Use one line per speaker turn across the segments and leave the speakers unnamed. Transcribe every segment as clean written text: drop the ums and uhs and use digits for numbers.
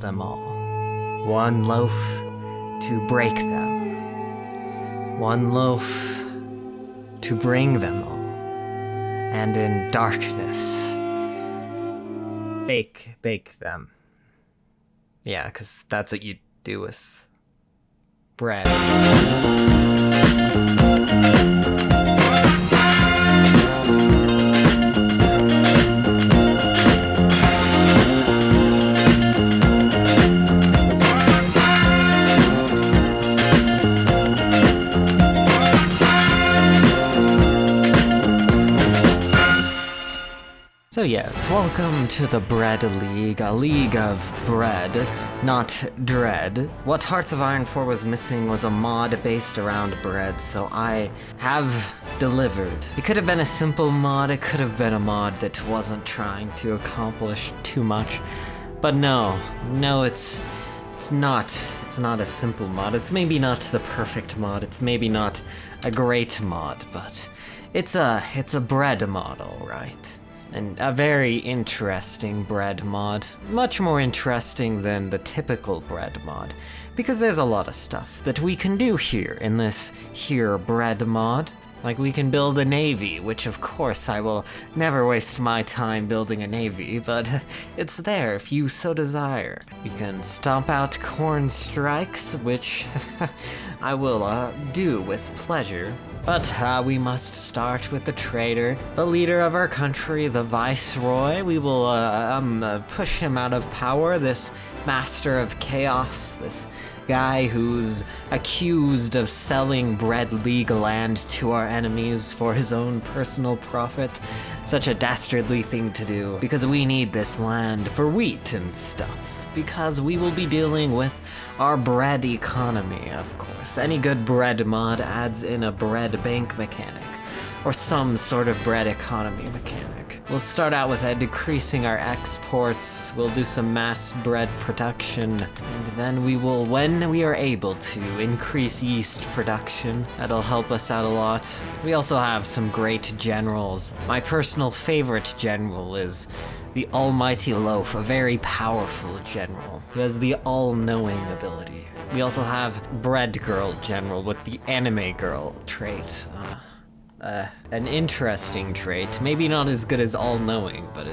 them all. One loaf to break them. One loaf to bring them all. And in darkness, bake them. Yeah, 'cause that's what you do with bread. So yes, welcome to the Bread League, a league of bread, not dread. What Hearts of Iron 4 was missing was a mod based around bread, so I have delivered. It could have been a simple mod, it could have been a mod that wasn't trying to accomplish too much, but no, it's not a simple mod. It's maybe not the perfect mod, it's maybe not a great mod, but it's a bread mod, alright. And a very interesting bread mod. Much more interesting than the typical bread mod. Because there's a lot of stuff that we can do here in this here bread mod. Like we can build a navy, which of course I will never waste my time building a navy, but it's there if you so desire. We can stomp out corn strikes, which I will do with pleasure. But we must start with the traitor, the leader of our country, the viceroy. We will push him out of power, this master of chaos, this guy who's accused of selling Bread League land to our enemies for his own personal profit. Such a dastardly thing to do, because we need this land for wheat and stuff, because we will be dealing with our bread economy, of course. Any good bread mod adds in a bread bank mechanic, or some sort of bread economy mechanic. We'll start out with decreasing our exports, we'll do some mass bread production, and then we will, when we are able to, increase yeast production. That'll help us out a lot. We also have some great generals. My personal favorite general is the Almighty Loaf, a very powerful general who has the all-knowing ability. We also have Bread Girl General with the Anime Girl trait. An interesting trait. Maybe not as good as all-knowing, but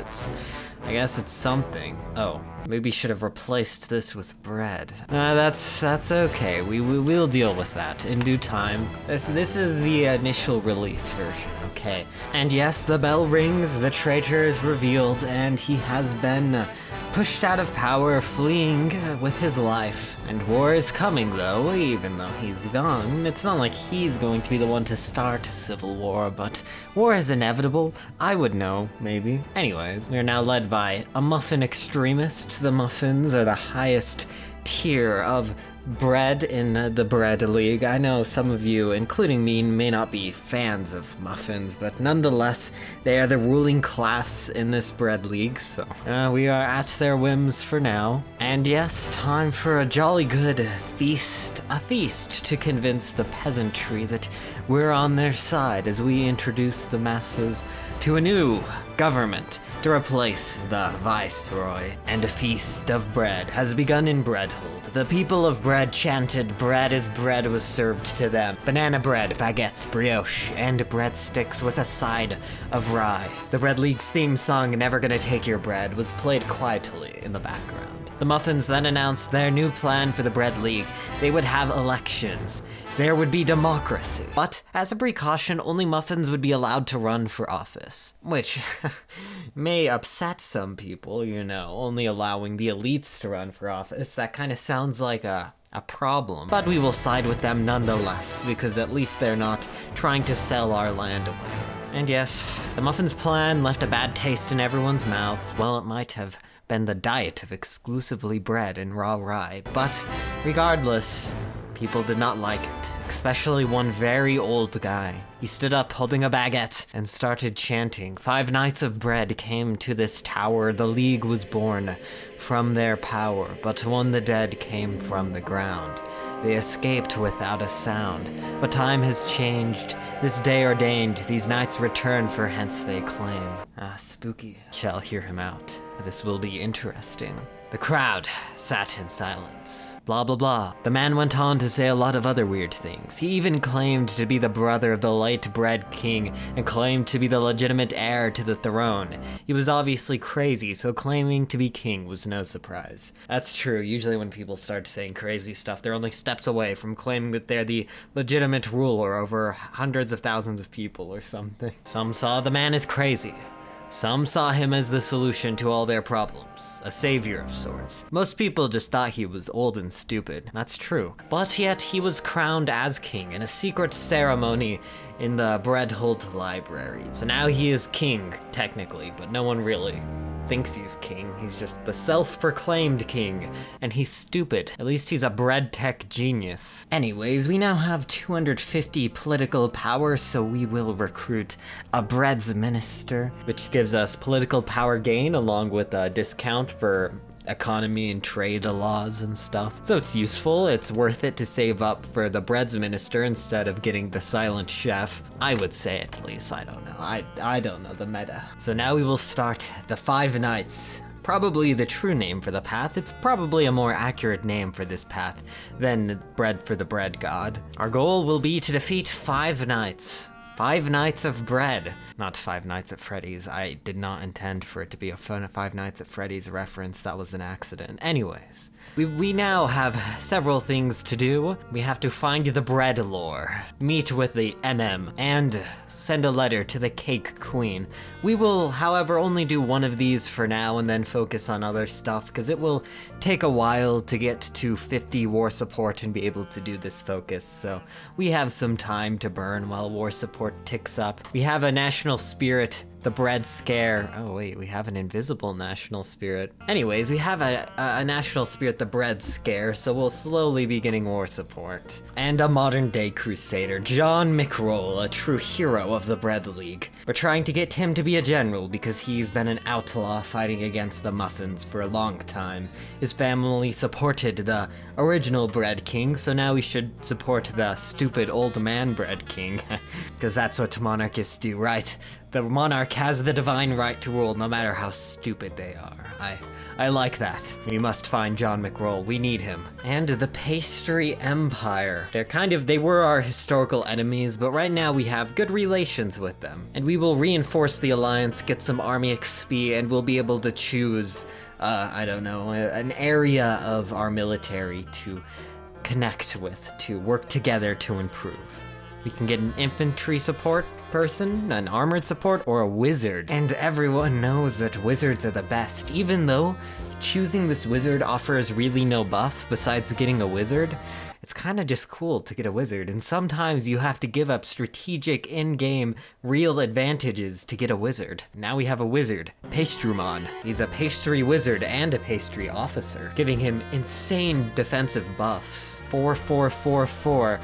I guess it's something. Oh, maybe should have replaced this with bread. That's okay. We'll deal with that in due time. This is the initial release version, okay? And yes, the bell rings, the traitor is revealed, and he has been pushed out of power, fleeing with his life. And war is coming, though, even though he's gone. It's not like he's going to be the one to start a civil war, but war is inevitable. I would know, maybe. Anyways, we are now led by a muffin extremist. The muffins are the highest tier of bread in the Bread League. I know some of you, including me, may not be fans of muffins, but nonetheless, they are the ruling class in this Bread League, so we are at their whims for now. And yes, time for a jolly good feast. A feast to convince the peasantry that we're on their side as we introduce the masses to a new government to replace the viceroy. And a feast of bread has begun in Breadhold. The people of bread chanted, bread as bread was served to them. Banana bread, baguettes, brioche, and breadsticks with a side of rye. The Bread League's theme song, Never Gonna Take Your Bread, was played quietly in the background. The Muffins then announced their new plan for the Bread League. They would have elections. There would be democracy. But, as a precaution, only Muffins would be allowed to run for office. Which may upset some people, you know, only allowing the elites to run for office. That kind of sounds like a problem. But we will side with them nonetheless, because at least they're not trying to sell our land away. And yes, the Muffins' plan left a bad taste in everyone's mouths. Well, it might have been the diet of exclusively bread and raw rye. But, regardless, people did not like it, especially one very old guy. He stood up holding a baguette and started chanting. 5 nights of bread came to this tower. The League was born from their power, but when the dead came from the ground, they escaped without a sound. But time has changed. This day ordained, these knights return for hence they claim. Ah, spooky. Shall hear him out. This will be interesting. The crowd sat in silence. Blah blah blah. The man went on to say a lot of other weird things. He even claimed to be the brother of the light bread king and claimed to be the legitimate heir to the throne. He was obviously crazy, so claiming to be king was no surprise. That's true. Usually when people start saying crazy stuff, they're only steps away from claiming that they're the legitimate ruler over hundreds of thousands of people or something. Some saw the man as crazy. Some saw him as the solution to all their problems, a savior of sorts. Most people just thought he was old and stupid, that's true. But yet he was crowned as king in a secret ceremony in the Breadholt Library. So now he is king, technically, but no one really thinks he's king. He's just the self-proclaimed king, and he's stupid. At least he's a bread tech genius. Anyways, we now have 250 political power, so we will recruit a bread's minister, which gives us political power gain along with a discount for economy and trade laws and stuff. So it's useful, it's worth it to save up for the bread's minister instead of getting the silent chef. I would say at least, I don't know. I don't know the meta. So now we will start the 5 Knights. Probably the true name for the path. It's probably a more accurate name for this path than bread for the bread god. Our goal will be to defeat 5 Knights. 5 Nights of Bread. Not 5 Nights at Freddy's. I did not intend for it to be a fun 5 Nights at Freddy's reference. That was an accident. Anyways, we now have several things to do. We have to find the bread lore, meet with the MM, and send a letter to the Cake Queen. We will, however, only do one of these for now and then focus on other stuff, because it will take a while to get to 50 war support and be able to do this focus, so we have some time to burn while war support ticks up. We have a national spirit, the bread scare. Oh wait, we have an invisible national spirit. Anyways, we have a national spirit, the bread scare, so we'll slowly be getting war support. And a modern day crusader, John McRoll, a true hero of the Bread League. We're trying to get him to be a general because he's been an outlaw fighting against the Muffins for a long time. His family supported the original Bread King, so now we should support the stupid old man Bread King. Because that's what monarchists do, right? The monarch has the divine right to rule no matter how stupid they are. I like that. We must find John McRoll. We need him. And the Pastry Empire. They were our historical enemies, but right now we have good relations with them. And we will reinforce the alliance, get some army XP, and we'll be able to choose, I don't know, an area of our military to connect with, to work together to improve. We can get an infantry support person, an armored support, or a wizard. And everyone knows that wizards are the best, even though choosing this wizard offers really no buff besides getting a wizard. It's kind of just cool to get a wizard, and sometimes you have to give up strategic in-game real advantages to get a wizard. Now we have a wizard, Pastrumon. He's a pastry wizard and a pastry officer, giving him insane defensive buffs. 4-4-4-4.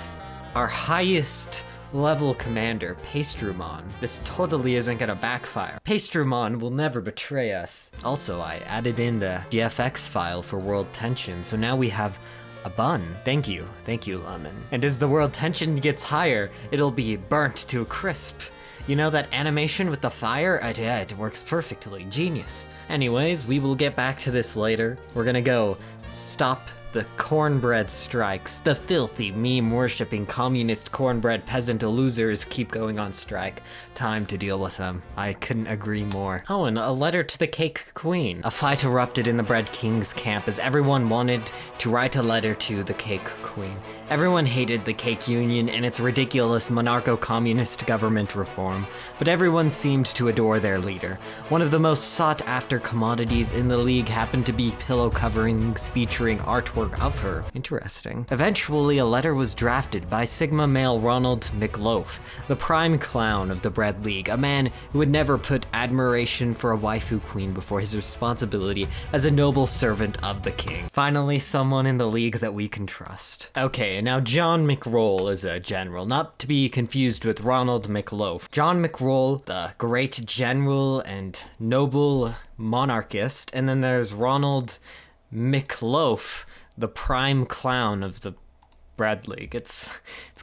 Our highest level commander, Pastrumon. This totally isn't gonna backfire. Pastrumon will never betray us. Also, I added in the GFX file for world tension, so now we have a bun. Thank you, Lemon. And as the world tension gets higher, it'll be burnt to a crisp. You know that animation with the fire? Yeah, it works perfectly. Genius. Anyways, we will get back to this later. We're gonna go stop the cornbread strikes. The filthy, meme-worshipping communist cornbread peasant losers keep going on strike. Time to deal with them. I couldn't agree more. Oh, and a letter to the Cake Queen. A fight erupted in the Bread King's camp as everyone wanted to write a letter to the Cake Queen. Everyone hated the Cake Union and its ridiculous monarcho-communist government reform, but everyone seemed to adore their leader. One of the most sought-after commodities in the league happened to be pillow coverings featuring artwork of her. Interesting. Eventually, a letter was drafted by Sigma male Ronald McLoaf, the prime clown of the Bread League, a man who would never put admiration for a waifu queen before his responsibility as a noble servant of the king. Finally, someone in the league that we can trust. Okay, now John McRoll is a general, not to be confused with Ronald McLoaf. John McRoll, the great general and noble monarchist, and then there's Ronald McLoaf, the prime clown of the Bread League. It's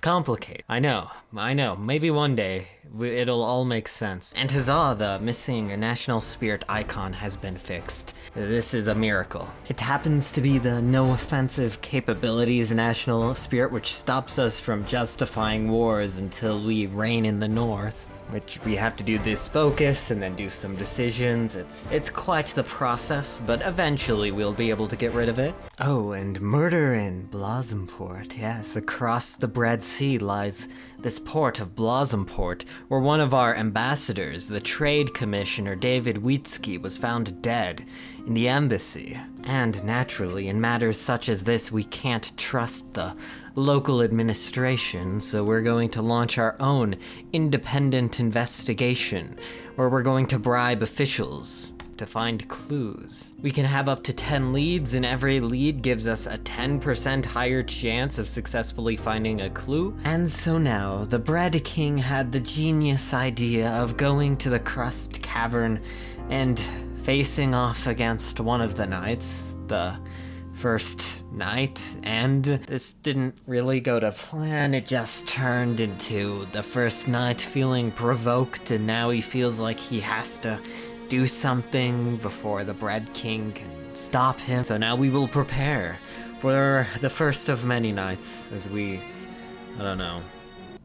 complicated. I know. Maybe one day it'll all make sense. And huzzah, the missing national spirit icon has been fixed. This is a miracle. It happens to be the no offensive capabilities national spirit, which stops us from justifying wars until we reign in the north. Which we have to do this focus and then do some decisions. It's quite the process, but eventually we'll be able to get rid of it. Oh, and murder in Blossomport. Yes, across the Bread Sea lies this port of Blossomport, where one of our ambassadors, the Trade Commissioner David Witzke, was found dead in the embassy. And naturally, in matters such as this, we can't trust the local administration, so we're going to launch our own independent investigation, where we're going to bribe officials to find clues. We can have up to 10 leads, and every lead gives us a 10% higher chance of successfully finding a clue. And so now, the Bread King had the genius idea of going to the Crust Cavern and facing off against one of the knights, the first night, and this didn't really go to plan. It just turned into the first night feeling provoked, and now he feels like he has to do something before the Bread King can stop him. So now we will prepare for the first of many nights as we,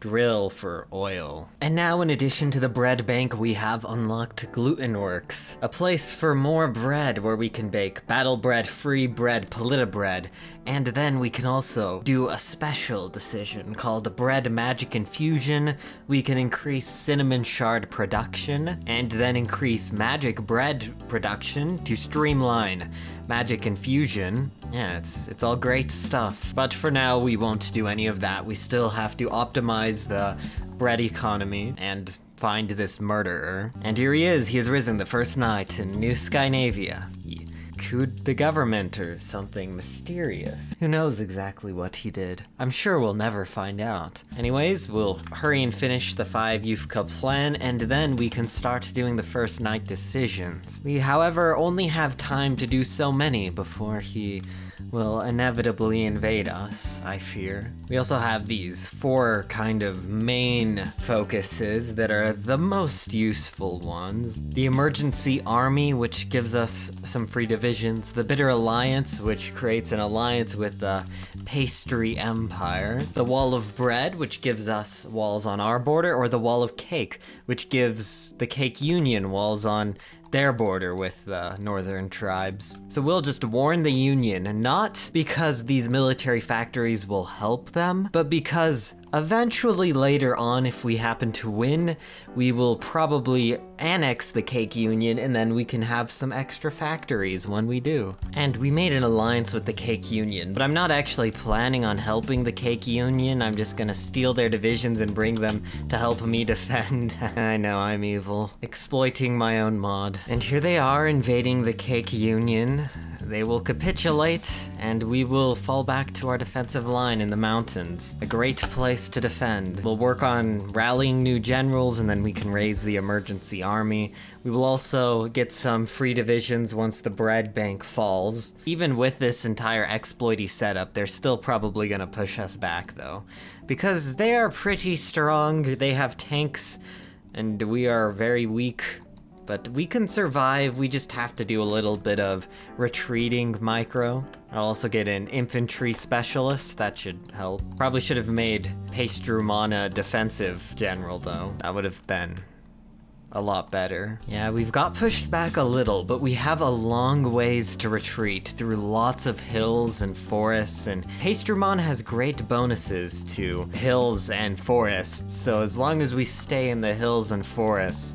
drill for oil. And now, in addition to the bread bank, we have unlocked Gluten Works, a place for more bread where we can bake battle bread, free bread, polita bread, and then we can also do a special decision called the Bread Magic Infusion. We can increase cinnamon shard production and then increase magic bread production to streamline magic infusion. Yeah, it's all great stuff. But for now, we won't do any of that. We still have to optimize the bread economy and find this murderer. And here he is. He has risen the first night in New Skynavia. He couped the government or something mysterious. Who knows exactly what he did? I'm sure we'll never find out. Anyways, we'll hurry and finish the 5 Youth Cup plan, and then we can start doing the first night decisions. We, however, only have time to do so many before he will inevitably invade us, I fear. We also have these 4 kind of main focuses that are the most useful ones. The Emergency Army, which gives us some free divisions. The Bitter Alliance, which creates an alliance with the Pastry Empire. The Wall of Bread, which gives us walls on our border, or the Wall of Cake, which gives the Cake Union walls on their border with the northern tribes. So we'll just warn the Union, not because these military factories will help them, but because eventually later on, if we happen to win, we will probably annex the Cake Union, and then we can have some extra factories when we do. And we made an alliance with the Cake Union, but I'm not actually planning on helping the Cake Union. I'm just gonna steal their divisions and bring them to help me defend. I know, I'm evil. Exploiting my own mod. And here they are invading the Cake Union. They will capitulate, and we will fall back to our defensive line in the mountains. A great place to defend. We'll work on rallying new generals, and then we can raise the emergency army. We will also get some free divisions once the bread bank falls. Even with this entire exploity setup, they're still probably gonna push us back, though. Because they are pretty strong, they have tanks, and we are very weak. But we can survive, we just have to do a little bit of retreating micro. I'll also get an infantry specialist, that should help. Probably should have made Pastrumana defensive general though. That would have been a lot better. Yeah, we've got pushed back a little, but we have a long ways to retreat through lots of hills and forests, and Pastrumon has great bonuses to hills and forests, so as long as we stay in the hills and forests,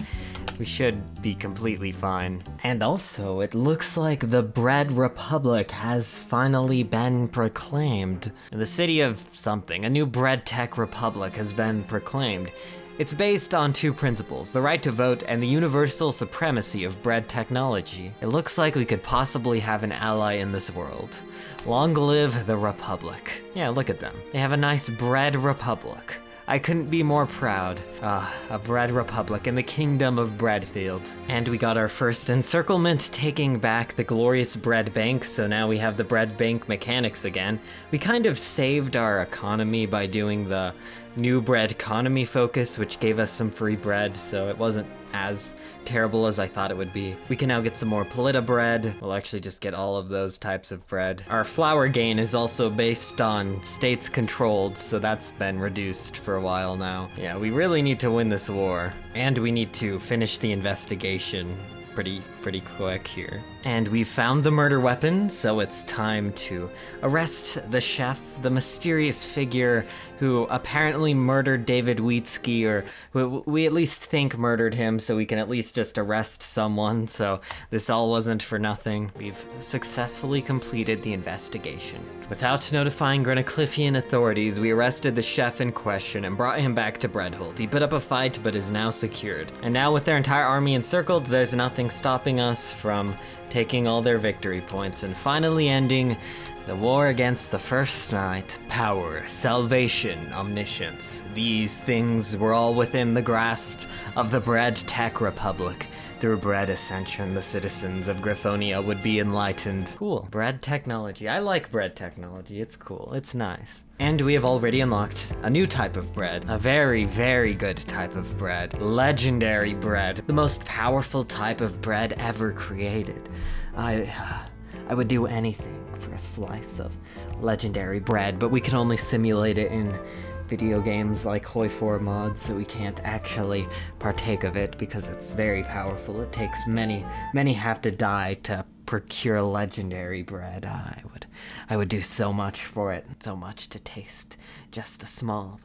we should be completely fine. And also, it looks like the Bread Republic has finally been proclaimed. In the city of something, a new Bread Tech Republic has been proclaimed. It's based on 2 principles, the right to vote and the universal supremacy of bread technology. It looks like we could possibly have an ally in this world. Long live the Republic. Yeah, look at them. They have a nice Bread Republic. I couldn't be more proud. A bread republic in the kingdom of Breadfield. And we got our first encirclement, taking back the glorious bread bank, so now we have the bread bank mechanics again. We kind of saved our economy by doing the new bread economy focus, which gave us some free bread, so it wasn't as terrible as I thought it would be. We can now get some more Polita bread. We'll actually just get all of those types of bread. Our flour gain is also based on states controlled, so that's been reduced for a while now. Yeah, we really need to win this war. And we need to finish the investigation pretty quick here. And we've found the murder weapon, so it's time to arrest the chef, the mysterious figure who apparently murdered David Wheatsky, or we at least think murdered him, so we can at least just arrest someone, so this all wasn't for nothing. We've successfully completed the investigation. Without notifying Grenacliffian authorities, we arrested the chef in question and brought him back to Breadholt. He put up a fight, but is now secured. And now with their entire army encircled, there's nothing stopping us from taking all their victory points and finally ending the war against the First Knight. Power, salvation, omniscience. These things were all within the grasp of the Bread Tech Republic. Through bread ascension, the citizens of Griffonia would be enlightened. Cool. Bread technology. I like bread technology. It's cool. It's nice. And we have already unlocked a new type of bread. A very, very good type of bread. Legendary bread. The most powerful type of bread ever created. I would do anything for a slice of legendary bread, but we can only simulate it in video games like Hoi 4 mods, so we can't actually partake of it because it's very powerful. It takes many have to die to procure legendary bread. I would do so much for it, so much to taste just a small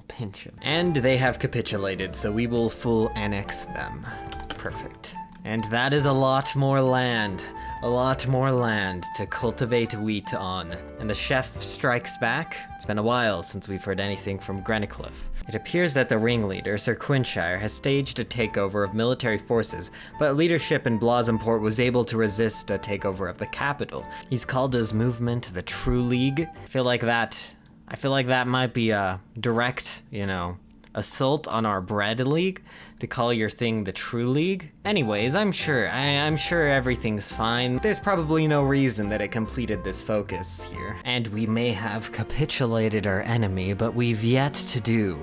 pinch of it. And they have capitulated, so we will full annex them. Perfect. And that is a lot more land. A lot more land to cultivate wheat on. And the chef strikes back. It's been a while since we've heard anything from Grenacliff. It appears that the ringleader, Sir Quinshire, has staged a takeover of military forces, but leadership in Blasimport was able to resist a takeover of the capital. He's called his movement the True League. I feel like that might be a direct, assault on our bread league to call your thing the True League. Anyways, I'm sure everything's fine. There's probably no reason that it completed this focus here. And we may have capitulated our enemy, but we've yet to do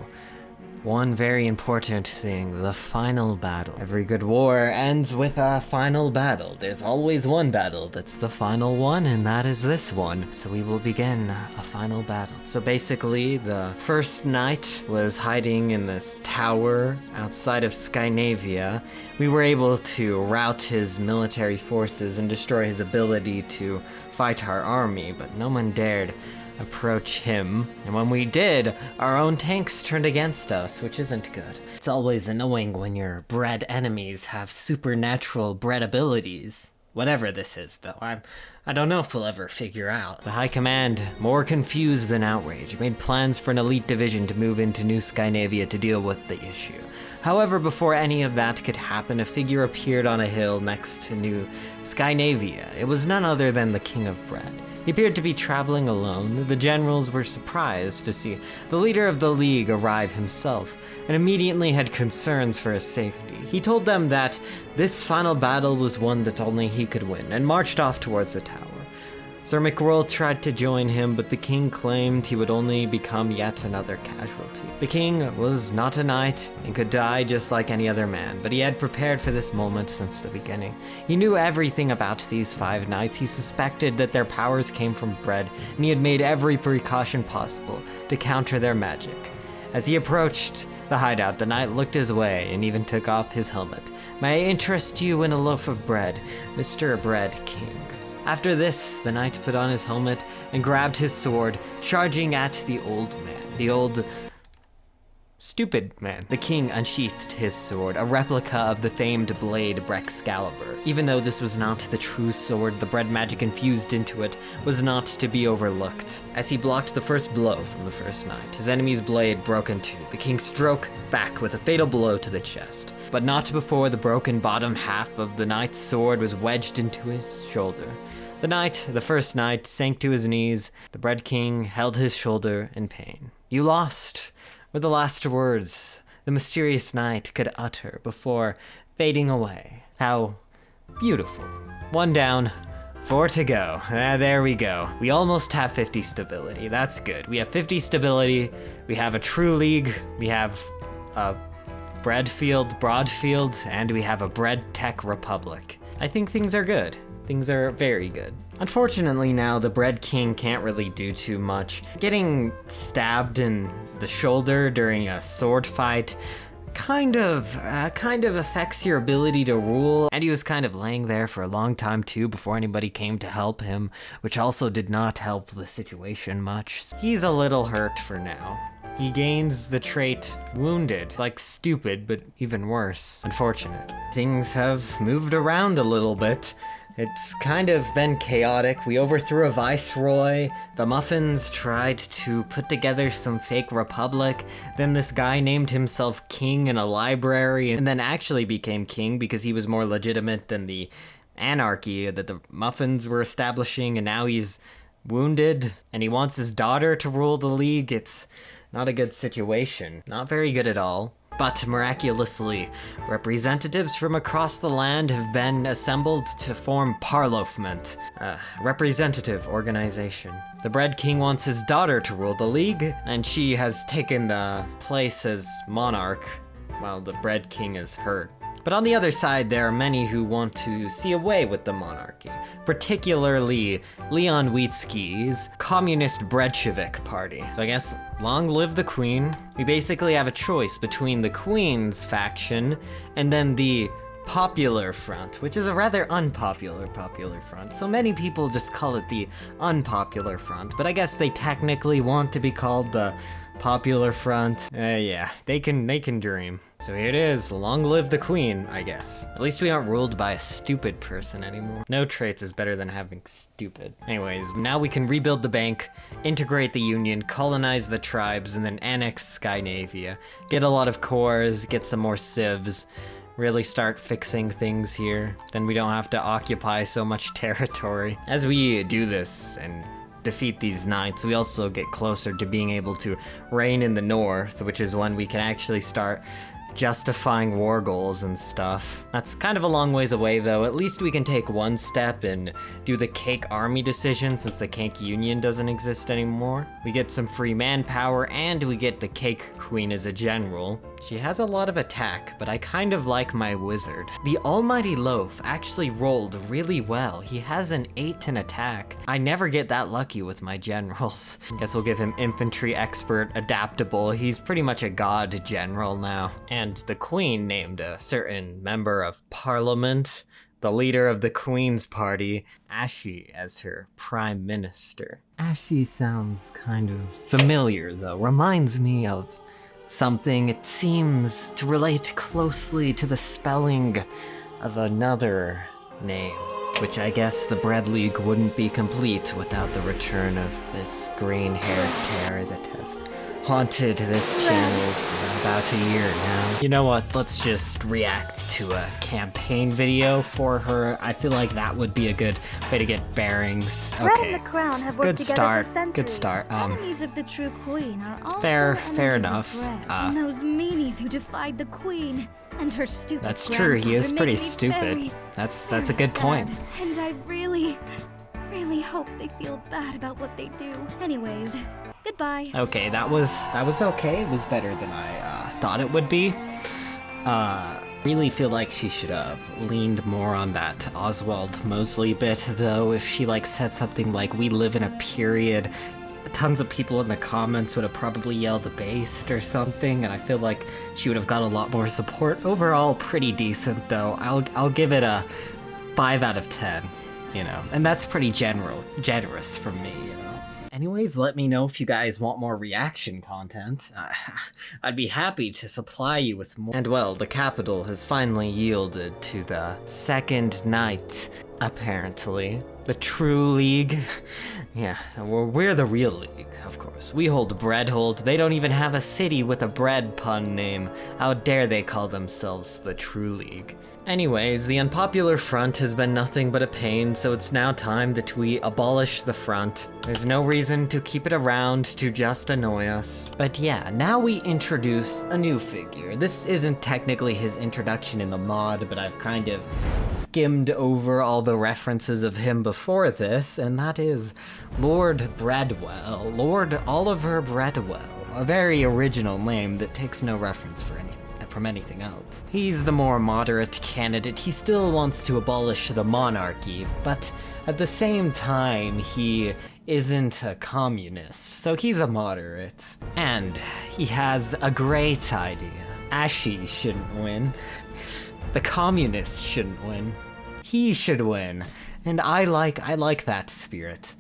one very important thing, the final battle. Every good war ends with a final battle. There's always one battle that's the final one, and that is this one. So we will begin a final battle. So basically, the first knight was hiding in this tower outside of Skynavia. We were able to rout his military forces and destroy his ability to fight our army, but no one dared approach him, and when we did, our own tanks turned against us, which isn't good. It's always annoying when your bread enemies have supernatural bread abilities. Whatever this is, though, I don't know if we'll ever figure out. The High Command, more confused than outraged, made plans for an elite division to move into New Skynavia to deal with the issue. However, before any of that could happen, a figure appeared on a hill next to New Skynavia. It was none other than the King of Bread. He appeared to be traveling alone. The generals were surprised to see the leader of the League arrive himself, and immediately had concerns for his safety. He told them that this final battle was one that only he could win, and marched off towards the tower. Sir McRoll tried to join him, but the king claimed he would only become yet another casualty. The king was not a knight and could die just like any other man, but he had prepared for this moment since the beginning. He knew everything about these 5 knights. He suspected that their powers came from bread, and he had made every precaution possible to counter their magic. As he approached the hideout, the knight looked his way and even took off his helmet. "May I interest you in a loaf of bread, Mr. Bread King?" After this, the knight put on his helmet and grabbed his sword, charging at the old man. The old stupid man. The king unsheathed his sword, a replica of the famed blade Brexcalibur. Even though this was not the true sword, the bread magic infused into it was not to be overlooked. As he blocked the first blow from the first knight, his enemy's blade broke in two. The king struck back with a fatal blow to the chest, but not before the broken bottom half of the knight's sword was wedged into his shoulder. The first knight, sank to his knees. The Bread King held his shoulder in pain. "You lost. were the last words the mysterious knight could utter before fading away. How beautiful. 1 down, 4 to go. There we go. We almost have 50 stability. That's good. We have 50 stability. We have a true league. We have a Broadfield, and we have a bread tech republic. I think things are good. Things are very good. Unfortunately now, the Bread King can't really do too much. Getting stabbed in the shoulder during a sword fight kind of affects your ability to rule, and he was kind of laying there for a long time too before anybody came to help him, which also did not help the situation much. He's a little hurt for now. He gains the trait Wounded, like stupid, but even worse. Unfortunate. Things have moved around a little bit. It's kind of been chaotic. We overthrew a viceroy. The Muffins tried to put together some fake republic. Then this guy named himself king in a library and then actually became king because he was more legitimate than the anarchy that the Muffins were establishing, and now he's wounded and he wants his daughter to rule the league. It's not a good situation. Not very good at all. But miraculously, representatives from across the land have been assembled to form Parliament, a representative organization. The Bread King wants his daughter to rule the league, and she has taken the place as monarch, while the Bread King is hurt. But on the other side, there are many who want to see away with the monarchy, particularly Leon Wheatsky's Communist Bolshevik Party. So I guess, long live the Queen. We basically have a choice between the Queen's faction and then the Popular Front, which is a rather unpopular front. So many people just call it the Unpopular Front, but I guess they technically want to be called the Popular Front. Yeah, they can dream. So here it is, long live the Queen, I guess. At least we aren't ruled by a stupid person anymore. No traits is better than having stupid. Anyways, now we can rebuild the bank, integrate the Union, colonize the tribes, and then annex Skynavia. Get a lot of cores, get some more civs, really start fixing things here. Then we don't have to occupy so much territory. As we do this and defeat these knights, we also get closer to being able to reign in the north, which is when we can actually start justifying war goals and stuff. That's kind of a long ways away though. At least we can take one step and do the Cake Army decision since the Cake Union doesn't exist anymore. We get some free manpower and we get the Cake Queen as a general. She has a lot of attack, but I kind of like my wizard. The Almighty Loaf actually rolled really well. He has an 8 in attack. I never get that lucky with my generals. Guess we'll give him infantry expert adaptable. He's pretty much a god general now. And the Queen named a certain member of Parliament, the leader of the Queen's Party, Ashy, as her prime minister. Ashy sounds kind of familiar though. Reminds me of something. It seems to relate closely to the spelling of another name, which I guess the Bread League wouldn't be complete without the return of this green-haired terror that has haunted this channel for about a year now. You know what, let's just react to a campaign video for her. I feel like that would be a good way to get bearings. Okay, good start, good start.
Enemies of the true queen are also
fair enough.
And those meanies who defied the queen and her stupid
That's true, he is pretty
make me
stupid. That's a
very
good point.
sad, and I really hope they feel bad about what they do. Anyways, goodbye.
Okay, that was okay. It was better than I thought it would be. Really feel like she should have leaned more on that Oswald Mosley bit, though. If she said something like, "We live in a period," tons of people in the comments would have probably yelled "based" or something, and I feel like she would have got a lot more support. Overall, pretty decent though. I'll give it a 5 out of 10. You know, and that's pretty generous from me, you know. Anyways, let me know if you guys want more reaction content. I'd be happy to supply you with more. And well, the capital has finally yielded to the second knight, apparently. The true league. Yeah, we're the real league, of course. We hold Breadhold. They don't even have a city with a bread pun name. How dare they call themselves the true league? Anyways, the unpopular front has been nothing but a pain, so it's now time that we abolish the front. There's no reason to keep it around to just annoy us. But yeah, now we introduce a new figure. This isn't technically his introduction in the mod, but I've kind of skimmed over all the references of him before this, and that is Lord Bradwell, Lord Oliver Bradwell. A very original name that takes no reference from anything else. He's the more moderate candidate. He still wants to abolish the monarchy, but at the same time, he isn't a communist, so he's a moderate. And he has a great idea. Ashy shouldn't win. The communists shouldn't win. He should win. And I like that spirit.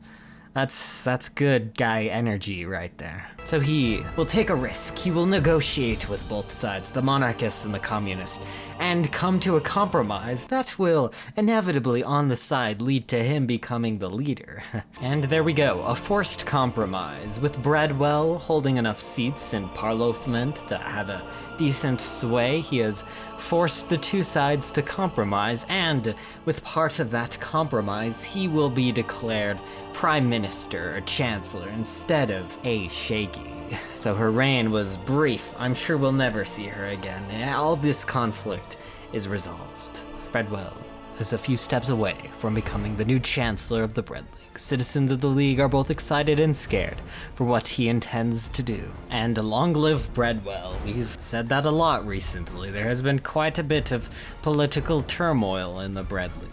That's good guy energy right there. So he will take a risk. He will negotiate with both sides, the monarchists and the communists, and come to a compromise that will inevitably on the side lead to him becoming the leader. And there we go, a forced compromise, with Bradwell holding enough seats in Parliament to have a decent sway. He has forced the two sides to compromise, and with part of that compromise, he will be declared Prime Minister or Chancellor instead of DShakey. So her reign was brief. I'm sure we'll never see her again. All this conflict is resolved. Bradwell is a few steps away from becoming the new Chancellor of the Bread League. Citizens of the League are both excited and scared for what he intends to do. And long live Bradwell. We've said that a lot recently. There has been quite a bit of political turmoil in the Bread League.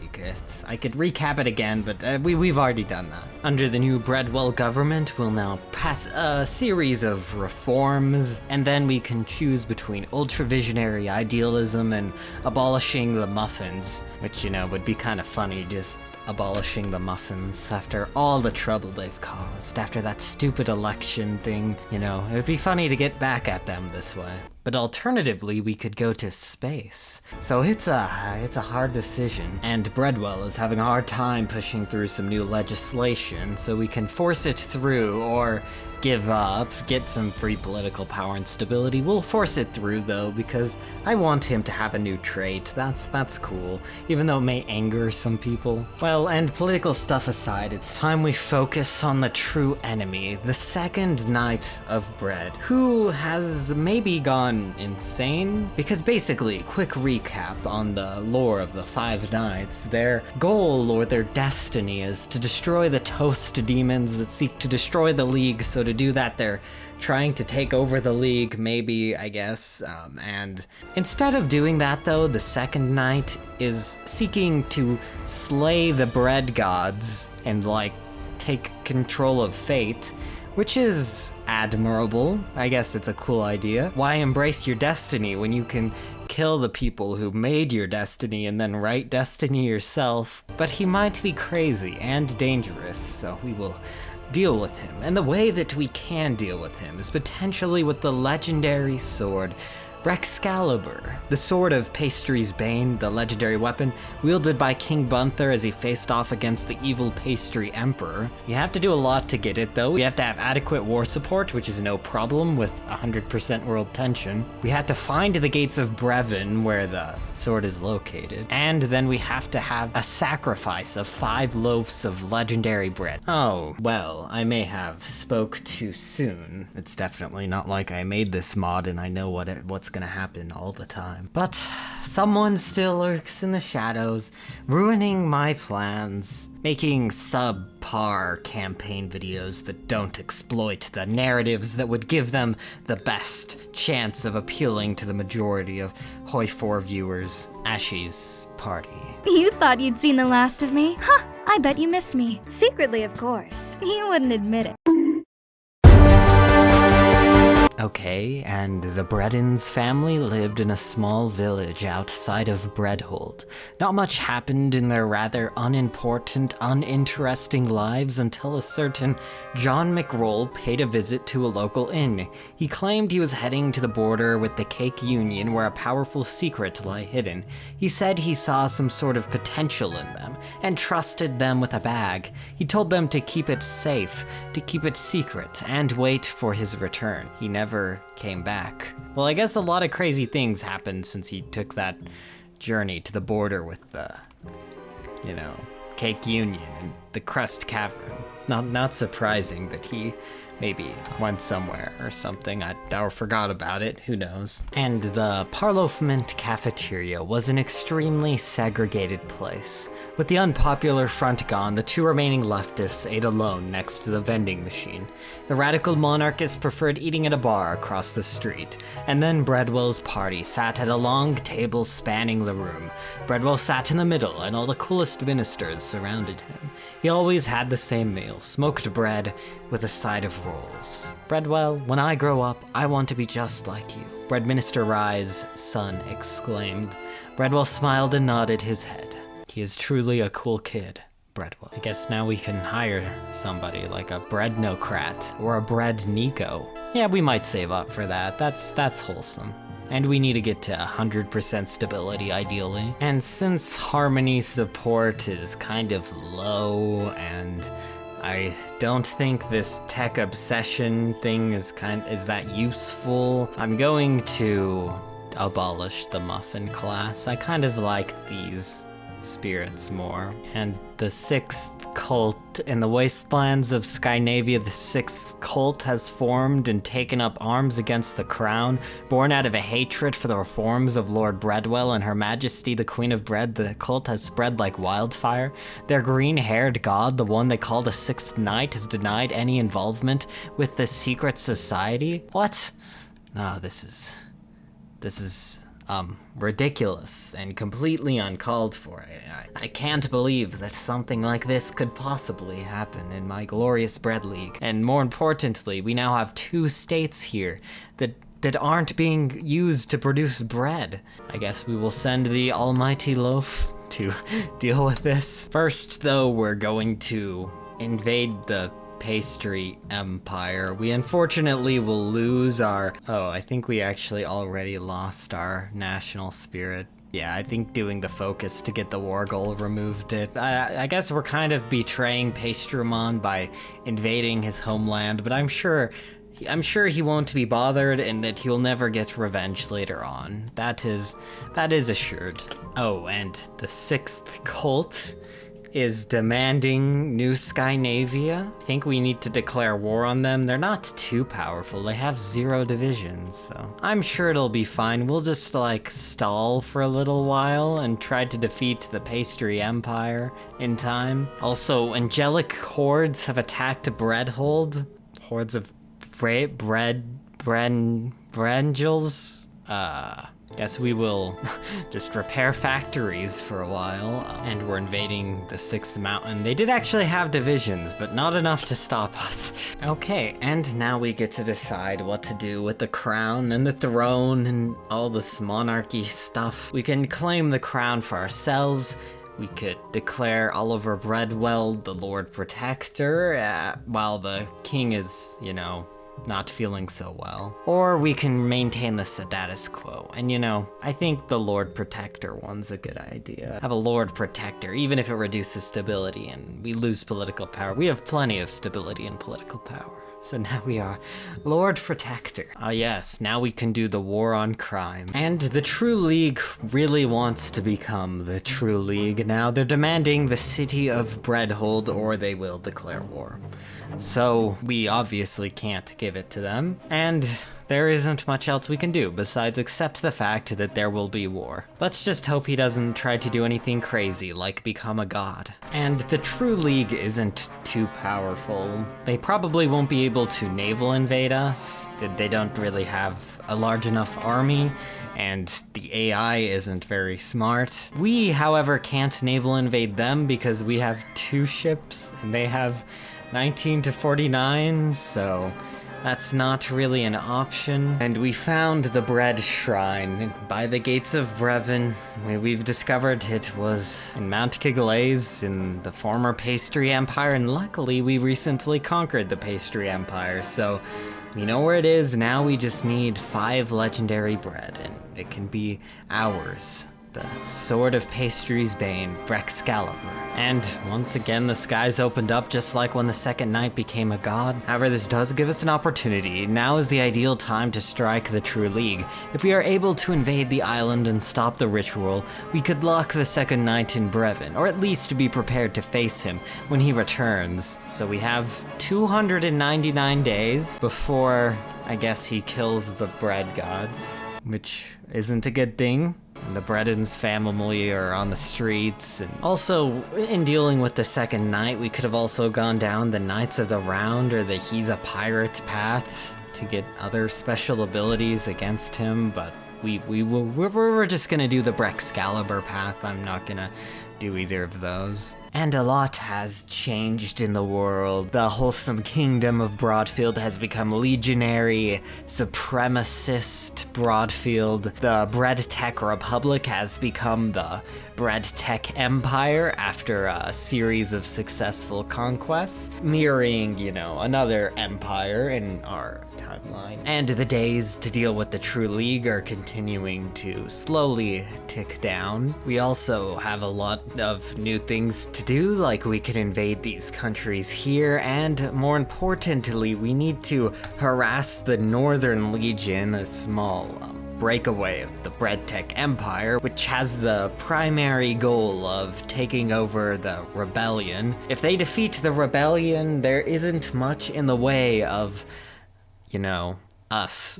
I could recap it again, but we've already done that. Under the new Bradwell government, we'll now pass a series of reforms, and then we can choose between ultra-visionary idealism and abolishing the muffins, which, would be kind of funny, just abolishing the muffins after all the trouble they've caused, after that stupid election thing. It would be funny to get back at them this way. But alternatively, we could go to space. So it's a hard decision, and Bradwell is having a hard time pushing through some new legislation, so we can force it through or give up, get some free political power and stability. We'll force it through though, because I want him to have a new trait. That's cool, even though it may anger some people. Well, and political stuff aside, it's time we focus on the true enemy, the second Knight of Bread, who has maybe gone insane? Because basically, quick recap on the lore of the Five Knights, their goal or their destiny is to destroy the Toast demons that seek to destroy the League. So to do that, they're trying to take over the League, maybe, I guess, and instead of doing that though, the second knight is seeking to slay the bread gods and, take control of fate, which is admirable. I guess it's a cool idea. Why embrace your destiny when you can kill the people who made your destiny and then write destiny yourself? But he might be crazy and dangerous, so we will deal with him. And the way that we can deal with him is potentially with the legendary sword Brexcalibur, the sword of Pastry's Bane, the legendary weapon wielded by King Gunther as he faced off against the evil Pastry Emperor. You have to do a lot to get it though. You have to have adequate war support, which is no problem with 100% world tension. We have to find the gates of Brevin, where the sword is located. And then we have to have a sacrifice of 5 loaves of legendary bread. Oh, well, I may have spoke too soon. It's definitely not like I made this mod and I know what's gonna happen all the time. But someone still lurks in the shadows, ruining my plans, making subpar campaign videos that don't exploit the narratives that would give them the best chance of appealing to the majority of Hoi 4 viewers. Ashy's party.
You thought you'd seen the last of me? Huh, I bet you missed me. Secretly, of course. You wouldn't admit it.
Okay, and the Breddens family lived in a small village outside of Breadhold. Not much happened in their rather unimportant, uninteresting lives until a certain John McRoll paid a visit to a local inn. He claimed he was heading to the border with the Cake Union where a powerful secret lay hidden. He said he saw some sort of potential in them, and trusted them with a bag. He told them to keep it safe, to keep it secret, and wait for his return. He never came back. Well, I guess a lot of crazy things happened since he took that journey to the border with the, Cake Union and the Crust Cavern. Not surprising that he maybe went somewhere or something. I forgot about it, who knows. And the Parlophment cafeteria was an extremely segregated place. With the unpopular front gone, the two remaining leftists ate alone next to the vending machine. The radical monarchists preferred eating at a bar across the street. And then Breadwell's party sat at a long table spanning the room. Breadwell sat in the middle, and all the coolest ministers surrounded him. He always had the same meal, smoked bread with a side of rolls. Breadwell, when I grow up, I want to be just like you, Bread Minister Rye's son exclaimed. Breadwell smiled and nodded his head. He is truly a cool kid, Breadwell. I guess now we can hire somebody like a Breadnocrat or a Bread Nico. Yeah, we might save up for that. That's wholesome. And we need to get to 100% stability, ideally. And since Harmony support is kind of low, and I don't think this tech obsession thing is that useful, I'm going to abolish the Muffin class. I kind of like these spirits more. And the sixth cult in the wastelands of Skynavia, the sixth cult has formed and taken up arms against the crown. Born out of a hatred for the reforms of Lord Breadwell and Her Majesty the Queen of Bread, the cult has spread like wildfire. Their green-haired god, the one they call the Sixth Knight, has denied any involvement with the secret society. What? No, this is ridiculous and completely uncalled for. I can't believe that something like this could possibly happen in my glorious bread league. And more importantly, we now have 2 states here that aren't being used to produce bread. I guess we will send the almighty loaf to deal with this. First, though, we're going to invade the pastry empire. We unfortunately will lose our... Oh, I think we actually already lost our national spirit. Yeah, I think doing the focus to get the war goal removed it. I guess we're kind of betraying Pastrumon by invading his homeland, but I'm sure he won't be bothered and that he'll never get revenge later on. That is assured. Oh, and the sixth cult is demanding New Skynavia. I think we need to declare war on them. They're not too powerful. They have 0 divisions, so I'm sure it'll be fine. We'll just stall for a little while and try to defeat the Pastry Empire in time. Also, angelic hordes have attacked Breadhold. Hordes of Brangels. Guess we will just repair factories for a while. And we're invading the 6th mountain. They did actually have divisions, but not enough to stop us. Okay, and now we get to decide what to do with the crown and the throne and all this monarchy stuff. We can claim the crown for ourselves. We could declare Oliver Breadwell the Lord Protector while the king is, not feeling so well. Or we can maintain the status quo. And I think the Lord Protector one's a good idea. Have a Lord Protector, even if it reduces stability and we lose political power. We have plenty of stability and political power. So now we are Lord Protector. Ah yes, now we can do the war on crime. And the True League really wants to become the True League now. They're demanding the city of Breadhold or they will declare war. So we obviously can't give it to them. And there isn't much else we can do besides accept the fact that there will be war. Let's just hope he doesn't try to do anything crazy like become a god. And the True League isn't too powerful. They probably won't be able to naval invade us. They don't really have a large enough army, and the AI isn't very smart. We, however, can't naval invade them because we have 2 ships and they have 19 to 49, so that's not really an option. And we found the bread shrine by the gates of Brevin. We've discovered it was in Mount Kiglaze in the former Pastry Empire, and luckily we recently conquered the Pastry Empire, so we know where it is. Now we just need 5 legendary bread, and it can be ours. the Sword of Pastry's Bane, Brexcalibur. And once again, the skies opened up just like when the second knight became a god. However, this does give us an opportunity. Now is the ideal time to strike the True League. If we are able to invade the island and stop the ritual, we could lock the second knight in Brevin, or at least be prepared to face him when he returns. So we have 299 days before, I guess, he kills the bread gods, which isn't a good thing. The Breden's family are on the streets, and also in dealing with the second knight, we could have also gone down the Knights of the Round or the He's a Pirate path to get other special abilities against him, but we're just gonna do the Brexcalibur path. I'm not gonna do either of those. And a lot has changed in the world. The wholesome kingdom of Broadfield has become legionary, supremacist Broadfield. The Bread Tech Republic has become the Bread Tech Empire after a series of successful conquests, mirroring, another empire in our timeline. And the days to deal with the True League are continuing to slowly tick down. We also have a lot of new things to do, like we could invade these countries here, and more importantly, we need to harass the Northern Legion, a small breakaway of the Bread Tech Empire, which has the primary goal of taking over the rebellion. If they defeat the rebellion, there isn't much in the way of, us.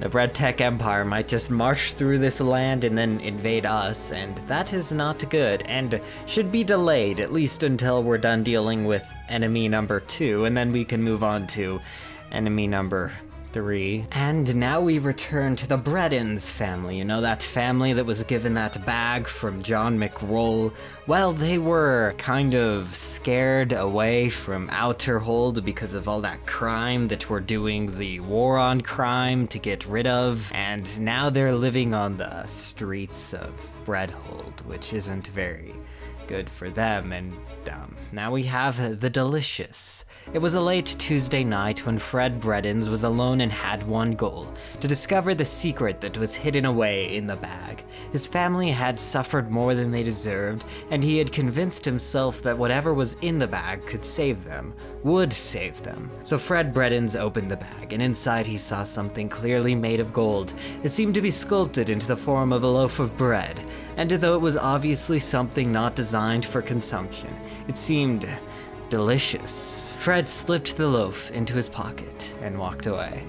The Bread Tech Empire might just march through this land and then invade us, and that is not good, and should be delayed at least until we're done dealing with enemy number 2, and then we can move on to enemy number 3. And now we return to the Bredens family, that family that was given that bag from John McRoll. Well, they were kind of scared away from Outerhold because of all that crime that we're doing the war on crime to get rid of, and now they're living on the streets of Breadhold, which isn't very good for them, and now we have the Delicious. It was a late Tuesday night when Fred Bredens was alone and had one goal: to discover the secret that was hidden away in the bag. His family had suffered more than they deserved, and he had convinced himself that whatever was in the bag could save them, would save them. So Fred Bredens opened the bag, and inside he saw something clearly made of gold. It seemed to be sculpted into the form of a loaf of bread, and though it was obviously something not designed for consumption, it seemed delicious. Fred slipped the loaf into his pocket and walked away.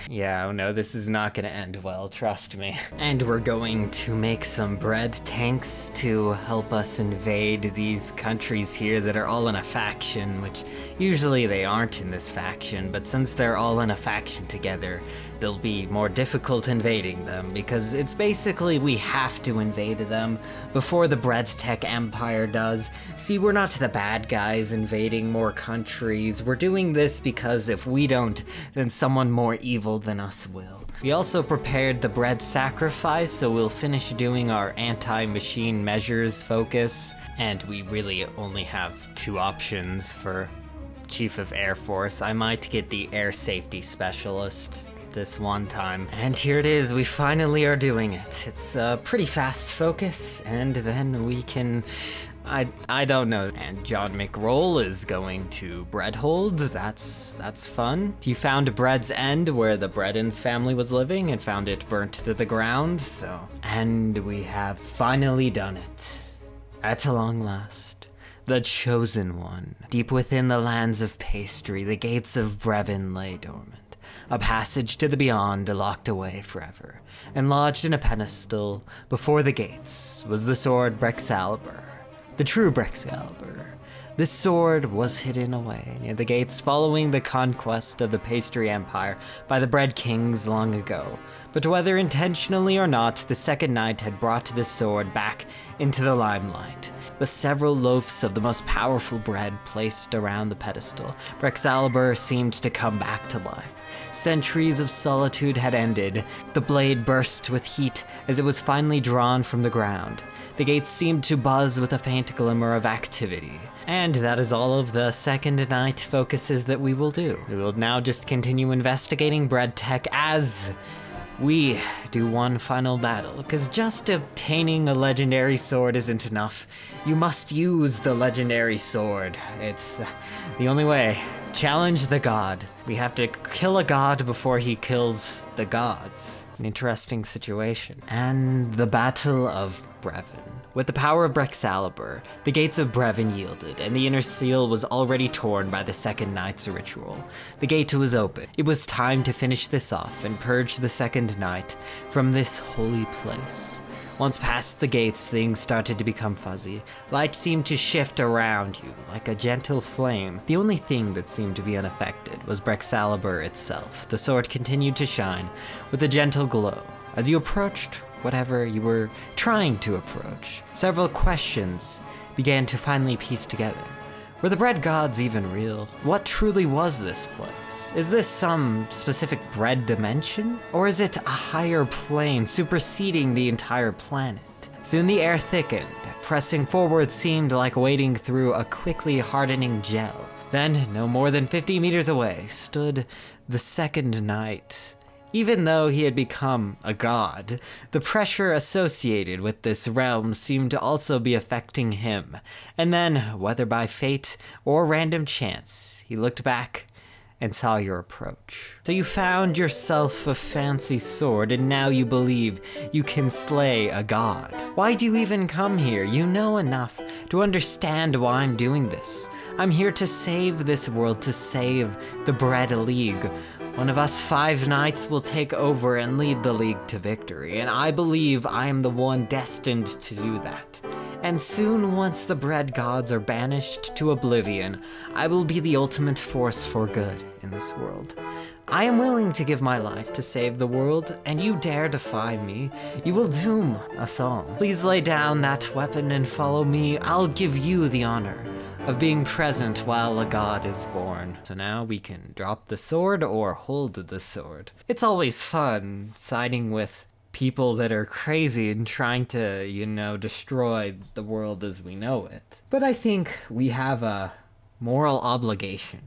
Yeah, oh no, this is not gonna end well, trust me. And we're going to make some bread tanks to help us invade these countries here that are all in a faction, which usually they aren't in this faction, but since they're all in a faction together, it'll be more difficult invading them, because it's basically we have to invade them before the Bread Tech Empire does. See, we're not the bad guys invading more countries. We're doing this because if we don't, then someone more evil than us will. We also prepared the bread sacrifice, so we'll finish doing our anti-machine measures focus, and we really only have 2 options for Chief of Air Force. I might get the air safety specialist this one time. And here it is, we finally are doing it. It's a pretty fast focus, and then we can, I don't know. And John McRoll is going to Breadhold. That's fun. You found Bread's End, where the Bredens family was living, and found it burnt to the ground, so. And we have finally done it. At long last. The chosen one. Deep within the lands of pastry, the gates of Brevin lay dormant. A passage to the beyond locked away forever, and lodged in a pedestal before the gates was the sword Brexcalibur, the true Brexcalibur. This sword was hidden away near the gates following the conquest of the Pastry Empire by the Bread Kings long ago, but whether intentionally or not, the Second Knight had brought this sword back into the limelight. With several loaves of the most powerful bread placed around the pedestal, Brexcalibur seemed to come back to life. Centuries of solitude had ended. The blade burst with heat as it was finally drawn from the ground. The gates seemed to buzz with a faint glimmer of activity. And that is all of the Second Knight focuses that we will do. We will now just continue investigating Bread Tech as we do one final battle, because just obtaining a legendary sword isn't enough. You must use the legendary sword. It's the only way. Challenge the god. We have to kill a god before he kills the gods. An interesting situation. And the Battle of Brevin. With the power of Brexalibur, the gates of Brevin yielded, and the inner seal was already torn by the second night's ritual. The gate was open. It was time to finish this off and purge the second night from this holy place. Once past the gates, things started to become fuzzy. Light seemed to shift around you like a gentle flame. The only thing that seemed to be unaffected was Brexalibur itself. The sword continued to shine with a gentle glow. As you approached whatever you were trying to approach, several questions began to finally piece together. Were the bread gods even real? What truly was this place? Is this some specific bread dimension? Or is it a higher plane superseding the entire planet? Soon the air thickened. Pressing forward seemed like wading through a quickly hardening gel. Then, no more than 50 meters away, stood the second knight. Even though he had become a god, the pressure associated with this realm seemed to also be affecting him. And then, whether by fate or random chance, he looked back and saw your approach. So you found yourself a fancy sword, and now you believe you can slay a god. Why do you even come here? You know enough to understand why I'm doing this. I'm here to save this world, to save the Bread League. One of us 5 knights will take over and lead the league to victory, and I believe I am the one destined to do that. And soon, once the bread gods are banished to oblivion, I will be the ultimate force for good in this world. I am willing to give my life to save the world, and you dare defy me, you will doom us all. Please lay down that weapon and follow me. I'll give you the honor of being present while a god is born. So now we can drop the sword or hold the sword. It's always fun siding with people that are crazy and trying to, destroy the world as we know it. But I think we have a moral obligation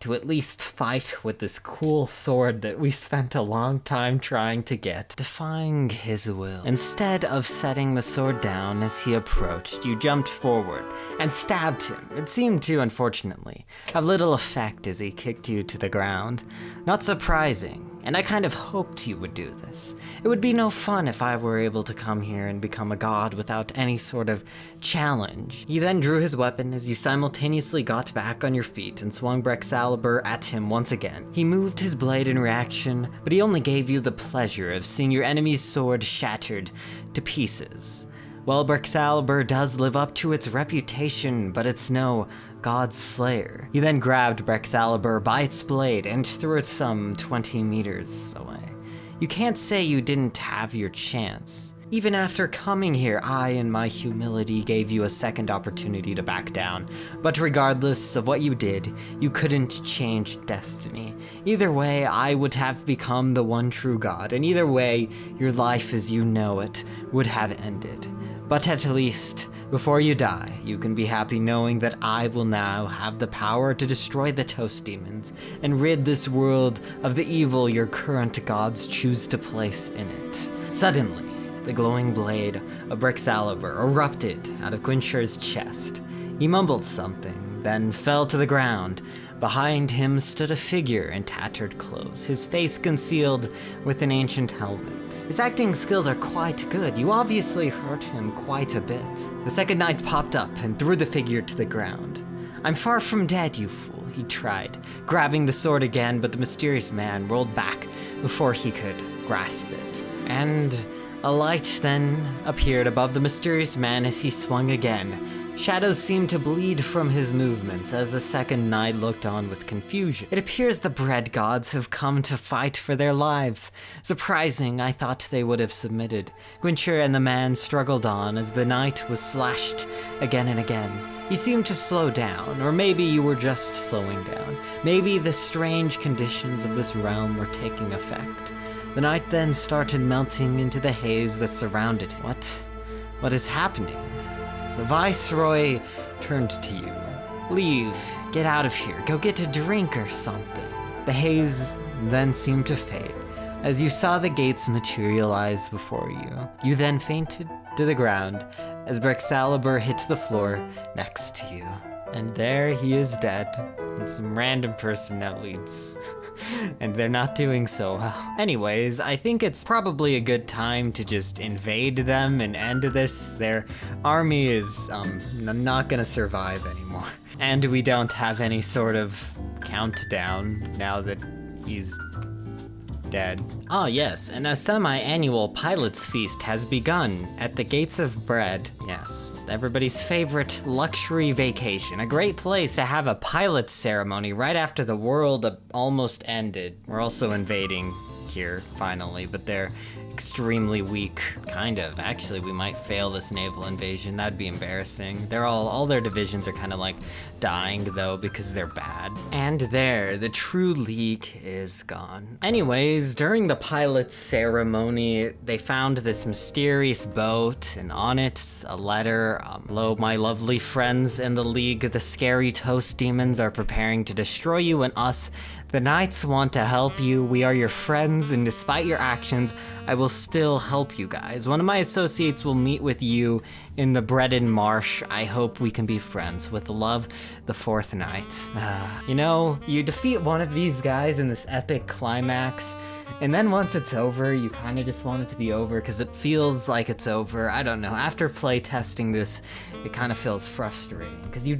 to at least fight with this cool sword that we spent a long time trying to get, defying his will. Instead of setting the sword down as he approached, you jumped forward and stabbed him. It seemed to, unfortunately, have little effect as he kicked you to the ground. Not surprising, and I kind of hoped you would do this. It would be no fun if I were able to come here and become a god without any sort of challenge. He then drew his weapon as you simultaneously got back on your feet and swung Brexalibur at him once again. He moved his blade in reaction, but he only gave you the pleasure of seeing your enemy's sword shattered to pieces. Well, Brexalibur does live up to its reputation, but it's no god slayer. He then grabbed Brexalibur by its blade and threw it some 20 meters away. You can't say you didn't have your chance. Even after coming here, I, in my humility, gave you a second opportunity to back down. But regardless of what you did, you couldn't change destiny. Either way, I would have become the one true god, and either way, your life as you know it would have ended. But at least, before you die, you can be happy knowing that I will now have the power to destroy the Toast Demons and rid this world of the evil your current gods choose to place in it. Suddenly, the glowing blade of Brexalibur erupted out of Quincher's chest. He mumbled something, then fell to the ground. Behind him stood a figure in tattered clothes, his face concealed with an ancient helmet. His acting skills are quite good. You obviously hurt him quite a bit. The second knight popped up and threw the figure to the ground. "I'm far from dead, you fool," he tried, grabbing the sword again, but the mysterious man rolled back before he could grasp it. And a light then appeared above the mysterious man as he swung again. Shadows seemed to bleed from his movements as the second knight looked on with confusion. It appears the bread gods have come to fight for their lives. Surprising, I thought they would have submitted. Quincher and the man struggled on as the knight was slashed again and again. He seemed to slow down, or maybe you were just slowing down. Maybe the strange conditions of this realm were taking effect. The knight then started melting into the haze that surrounded him. What is happening? The Viceroy turned to you. "Leave, get out of here, go get a drink or something." The haze then seemed to fade. as you saw the gates materialize before you. You then fainted to the ground as Brexcalibur hits the floor next to you. And there he is dead, and some random person now leads. And they're not doing so well. Anyways, I think it's probably a good time to just invade them and end this. Their army is not gonna survive anymore. And we don't have any sort of countdown now that he's dead. Ah yes, and a semi-annual pilot's feast has begun at the Gates of Bread. Yes, everybody's favorite luxury vacation. A great place to have a pilot's ceremony right after the world almost ended. We're also invading here, finally, but they're extremely weak. Kind of. Actually, we might fail this naval invasion. That'd be embarrassing. They're all their divisions are kind of like dying though because they're bad. And there, the true league is gone. Anyways, during the pilot ceremony, they found this mysterious boat, and on it, a letter. Hello, my lovely friends in the league. The scary toast demons are preparing to destroy you and us. The Knights want to help you. We are your friends, and despite your actions, I will still help you guys. One of my associates will meet with you in the Breaded Marsh. I hope we can be friends. With love, the Fourth Knight. You know, you defeat one of these guys in this epic climax, and then once it's over, you kind of just want it to be over because it feels like it's over. I don't know. After play testing this, it kind of feels frustrating because you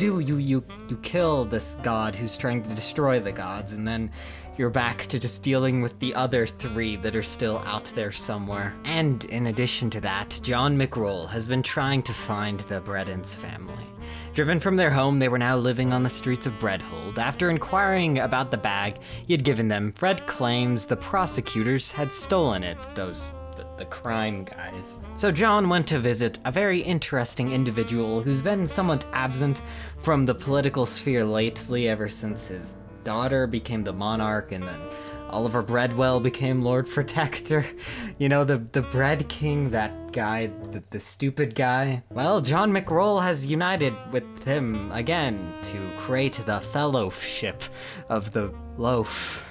kill this god who's trying to destroy the gods, and then you're back to just dealing with the other three that are still out there somewhere. And in addition to that, John McRoll has been trying to find the Bredens family. Driven from their home, they were now living on the streets of Breadhold. After inquiring about the bag he had given them, Fred claims the prosecutors had stolen it, the crime guys. So John went to visit a very interesting individual who's been somewhat absent from the political sphere lately ever since his daughter became the monarch, and then Oliver Breadwell became Lord Protector. You know, the Bread King, that guy, the stupid guy. Well, John McRoll has united with him again to create the Fellowship of the Loaf.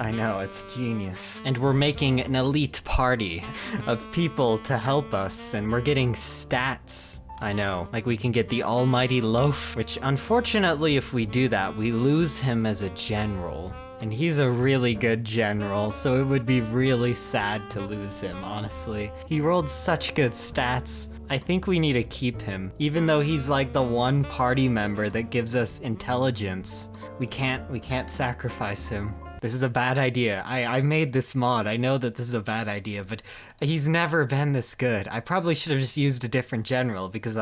I know, it's genius. And we're making an elite party of people to help us, and we're getting stats. I know, like we can get the almighty loaf, which unfortunately if we do that, we lose him as a general. And he's a really good general, so it would be really sad to lose him, honestly. He rolled such good stats. I think we need to keep him. Even though he's like the one party member that gives us intelligence, we can't sacrifice him. This is a bad idea. I made this mod. I know that this is a bad idea, but he's never been this good. I probably should have just used a different general because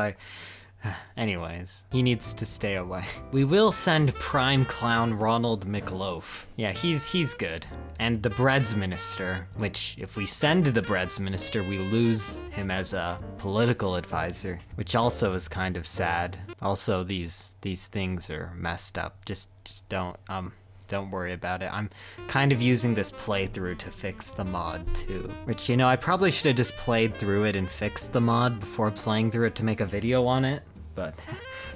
anyways, he needs to stay away. We will send Prime Clown Ronald McLoaf. Yeah, he's good. And the Breads Minister, which if we send the Breads Minister, we lose him as a political advisor, which also is kind of sad. Also, these things are messed up. Just don't worry about it. I'm kind of using this playthrough to fix the mod too. Which, you know, I probably should have just played through it and fixed the mod before playing through it to make a video on it. But,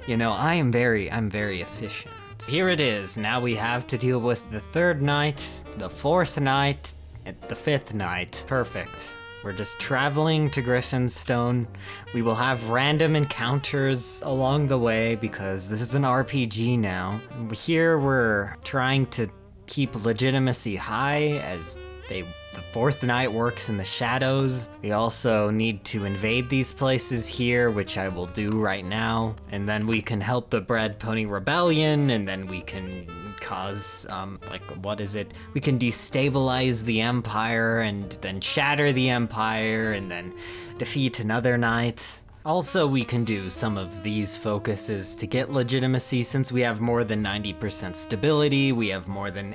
you know, I'm very efficient. Here it is. Now we have to deal with the third night, the fourth night, and the fifth night. Perfect. We're just traveling to Griffinstone. We will have random encounters along the way because this is an RPG now. Here we're trying to keep legitimacy high as the fourth night works in the shadows. We also need to invade these places here, which I will do right now. And then we can help the Bread Pony Rebellion, and then we can cause, we can destabilize the Empire, and then shatter the Empire, and then defeat another knight. Also, we can do some of these focuses to get legitimacy since we have more than 90% stability, we have more than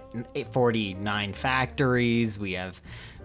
49 factories, we have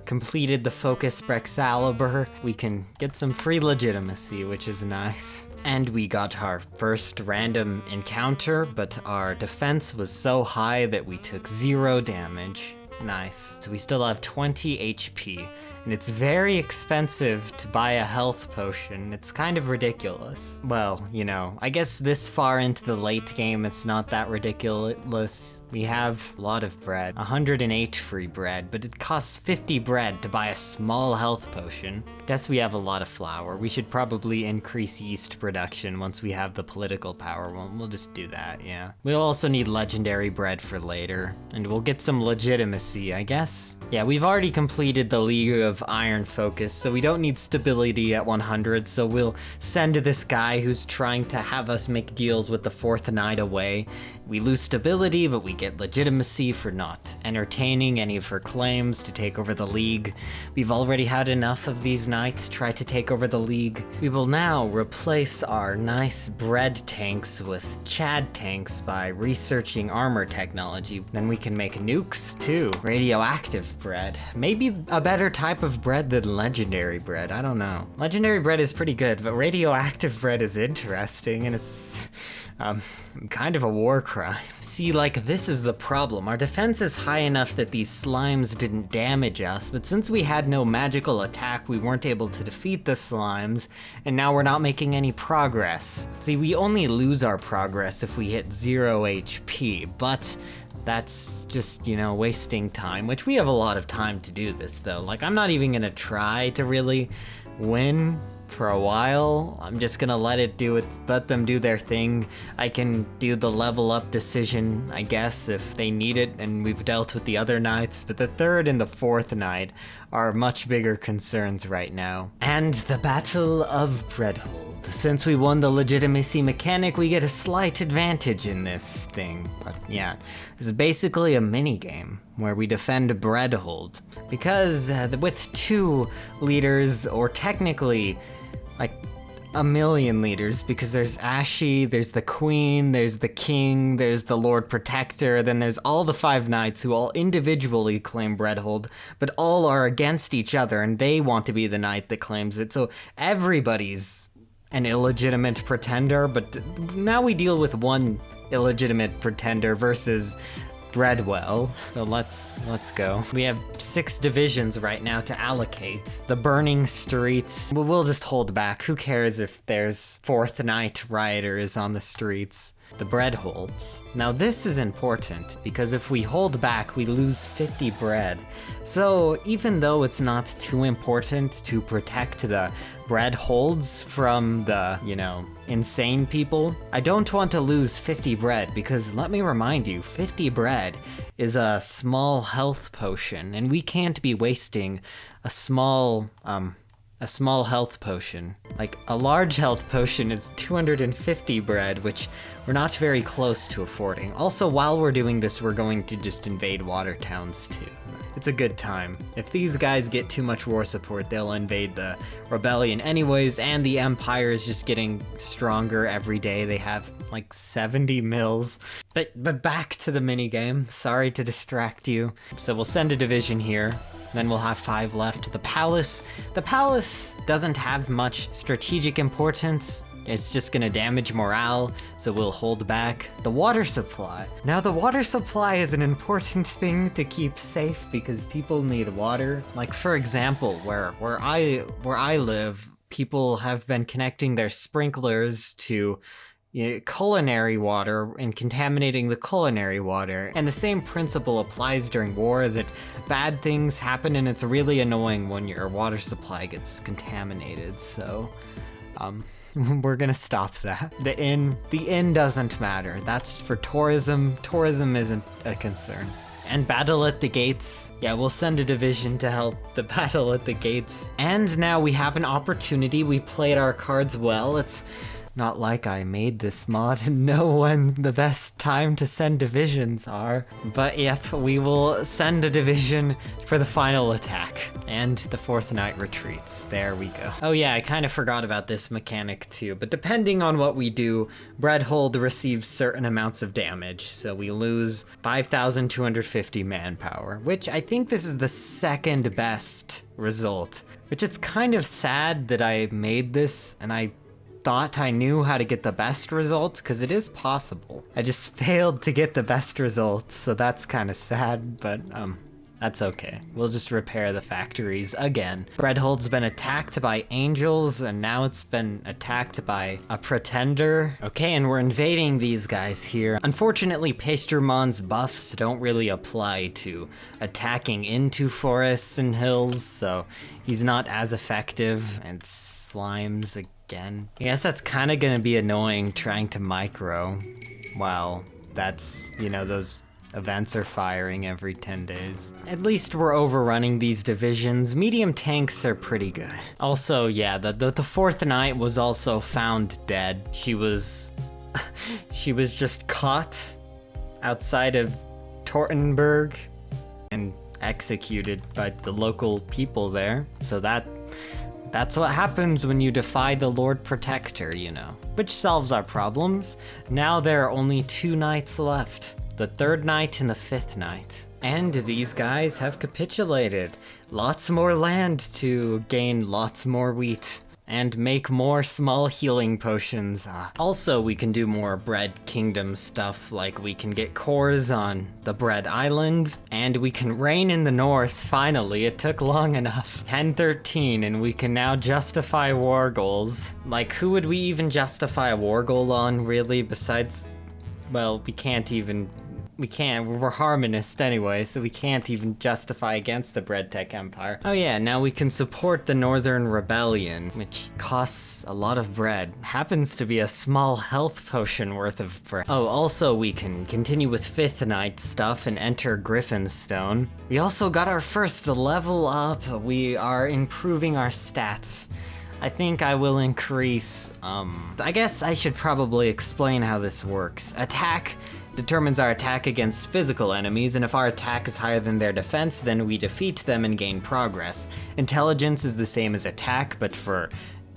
completed the focus Brexcalibur. We can get some free legitimacy, which is nice. And we got our first random encounter, but our defense was so high that we took 0 damage. Nice. So we still have 20 HP. and it's very expensive to buy a health potion. It's kind of ridiculous. Well, you know, I guess this far into the late game, it's not that ridiculous. We have a lot of bread, 108 free bread, but it costs 50 bread to buy a small health potion. Guess we have a lot of flour. We should probably increase yeast production once we have the political power. We'll just do that, yeah. We'll also need legendary bread for later, and we'll get some legitimacy, I guess. Yeah, we've already completed the League of Iron Focus, so we don't need stability at 100, so we'll send this guy who's trying to have us make deals with the fourth knight away. We lose stability, but we get legitimacy for not entertaining any of her claims to take over the League. We've already had enough of these knights try to take over the League. We will now replace our nice bread tanks with Chad tanks by researching armor technology. Then we can make nukes too. Radioactive bread. Maybe a better type of bread than legendary bread, I don't know. Legendary bread is pretty good, but radioactive bread is interesting, and it's kind of a war crime. See, like, this is the problem. Our defense is high enough that these slimes didn't damage us, but since we had no magical attack, we weren't able to defeat the slimes, and now we're not making any progress. See, we only lose our progress if we hit 0 HP, but that's just, you know, wasting time, which we have a lot of time to do this, though. Like, I'm not even gonna try to really win for a while. I'm just gonna let them do their thing. I can do the level up decision, I guess, if they need it, and we've dealt with the other knights, but the third and the fourth knight are much bigger concerns right now. And the Battle of Breadhold. Since we won the legitimacy mechanic, we get a slight advantage in this thing. But yeah, this is basically a mini game where we defend Breadhold. Because with 2 leaders, or technically like 1,000,000 leaders, because there's Ashy, there's the Queen, there's the King, there's the Lord Protector, then there's all the 5 knights who all individually claim Breadhold, but all are against each other, and they want to be the knight that claims it, so everybody's an illegitimate pretender, but now we deal with one illegitimate pretender versus Breadwell. So let's go. We have 6 divisions right now to allocate. The Burning Streets, we'll just hold back. Who cares if there's 4th Knight rioters on the streets? The Breadholds. Now this is important, because if we hold back, we lose 50 bread. So even though it's not too important to protect the Breadholds from the, you know, insane people, I don't want to lose 50 bread, because let me remind you, 50 bread is a small health potion, and we can't be wasting a small health potion. Like, a large health potion is 250 bread, which we're not very close to affording. Also, while we're doing this, we're going to just invade water towns too. It's a good time. If these guys get too much war support, they'll invade the rebellion anyways, and the empire is just getting stronger every day. They have like 70 mills. But back to the minigame. Sorry to distract you. So we'll send a division here. Then we'll have 5 left. The palace doesn't have much strategic importance. It's just gonna damage morale, so we'll hold back. The water supply. Now the water supply is an important thing to keep safe because people need water. Like, for example, where I live, people have been connecting their sprinklers to, you know, culinary water and contaminating the culinary water. And the same principle applies during war, that bad things happen, and it's really annoying when your water supply gets contaminated. So, we're gonna stop that. The inn doesn't matter. That's for tourism. Tourism isn't a concern. And Battle at the Gates. Yeah, we'll send a division to help the Battle at the Gates. And now we have an opportunity. We played our cards well. It's not like I made this mod and know when the best time to send divisions are. But yep, we will send a division for the final attack. And the 4th Knight retreats. There we go. Oh yeah, I kind of forgot about this mechanic too. But depending on what we do, Breadhold receives certain amounts of damage. So we lose 5,250 manpower, which I think this is the 2nd best result. Which it's kind of sad that I made this and I thought I knew how to get the best results, because it is possible. I just failed to get the best results, so that's kind of sad, but That's okay. We'll just repair the factories again. Breadhold's been attacked by angels, and now it's been attacked by a pretender. Okay, and we're invading these guys here. Unfortunately, Pastrumon's buffs don't really apply to attacking into forests and hills, so he's not as effective. And slimes again. I guess that's kind of gonna be annoying trying to micro while that's, you know, those events are firing every 10 days. At least we're overrunning these divisions. Medium tanks are pretty good. Also, yeah, the fourth knight was also found dead. She was she was just caught outside of Tortenberg and executed by the local people there. So that's what happens when you defy the Lord Protector, you know. Which solves our problems. Now there are only 2 knights left. The 3rd knight and the 5th knight. And these guys have capitulated. Lots more land to gain lots more wheat. And make more small healing potions. Also, we can do more Bread Kingdom stuff, like we can get cores on the Bread Island, and we can reign in the north, finally. It took long enough. 1013, and we can now justify war goals. Like, who would we even justify a war goal on, really, besides... Well, we can't, we're harmonist anyway, so we can't even justify against the Bread Tech Empire. Oh yeah, now we can support the Northern Rebellion, which costs a lot of bread. Happens to be a small health potion worth of bread. Oh, also we can continue with 5th Knight stuff and enter Griffinstone. We also got our first level up. We are improving our stats. I think I will increase, I guess I should probably explain how this works. Attack determines our attack against physical enemies, and if our attack is higher than their defense, then we defeat them and gain progress. Intelligence is the same as attack, but for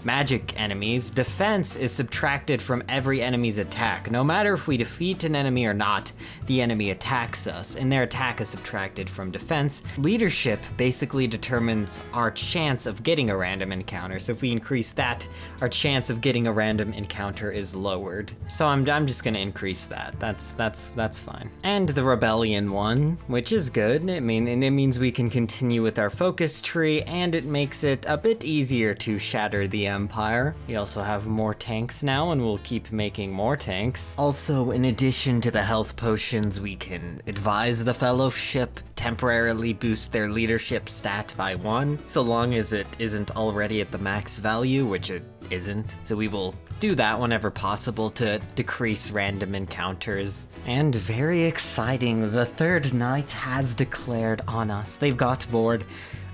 magic enemies, defense is subtracted from every enemy's attack. No matter if we defeat an enemy or not, the enemy attacks us, and their attack is subtracted from defense. Leadership basically determines our chance of getting a random encounter, so if we increase that, our chance of getting a random encounter is lowered. So I'm just gonna increase that. That's fine. And the Rebellion one, which is good. It means we can continue with our focus tree, and it makes it a bit easier to shatter the Empire. We also have more tanks now, and we'll keep making more tanks. Also, in addition to the health potions, we can advise the Fellowship, temporarily boost their leadership stat by 1, so long as it isn't already at the max value, which it isn't. So we will do that whenever possible to decrease random encounters. And very exciting, the 3rd Knight has declared on us. They've got bored.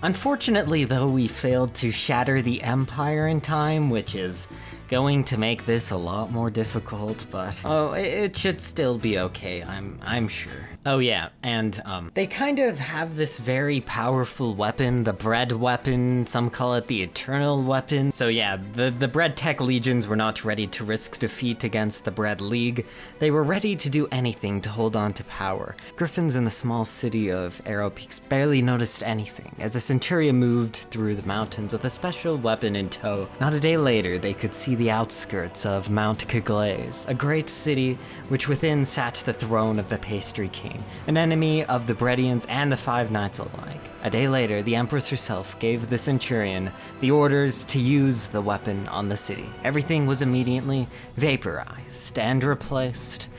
Unfortunately, though, we failed to shatter the Empire in time, which is going to make this a lot more difficult, but it should still be okay, I'm sure. Oh yeah, and they kind of have this very powerful weapon, the Bread Weapon, some call it the Eternal Weapon. So yeah, the Bread Tech Legions were not ready to risk defeat against the Bread League. They were ready to do anything to hold on to power. Griffins in the small city of Arrow Peaks barely noticed anything as a Centurion moved through the mountains with a special weapon in tow. Not a day later, they could see the outskirts of Mount Kaglaze, a great city which within sat the throne of the Pastry King, an enemy of the Bredians and the 5 Knights alike. A day later, the Empress herself gave the Centurion the orders to use the weapon on the city. Everything was immediately vaporized and replaced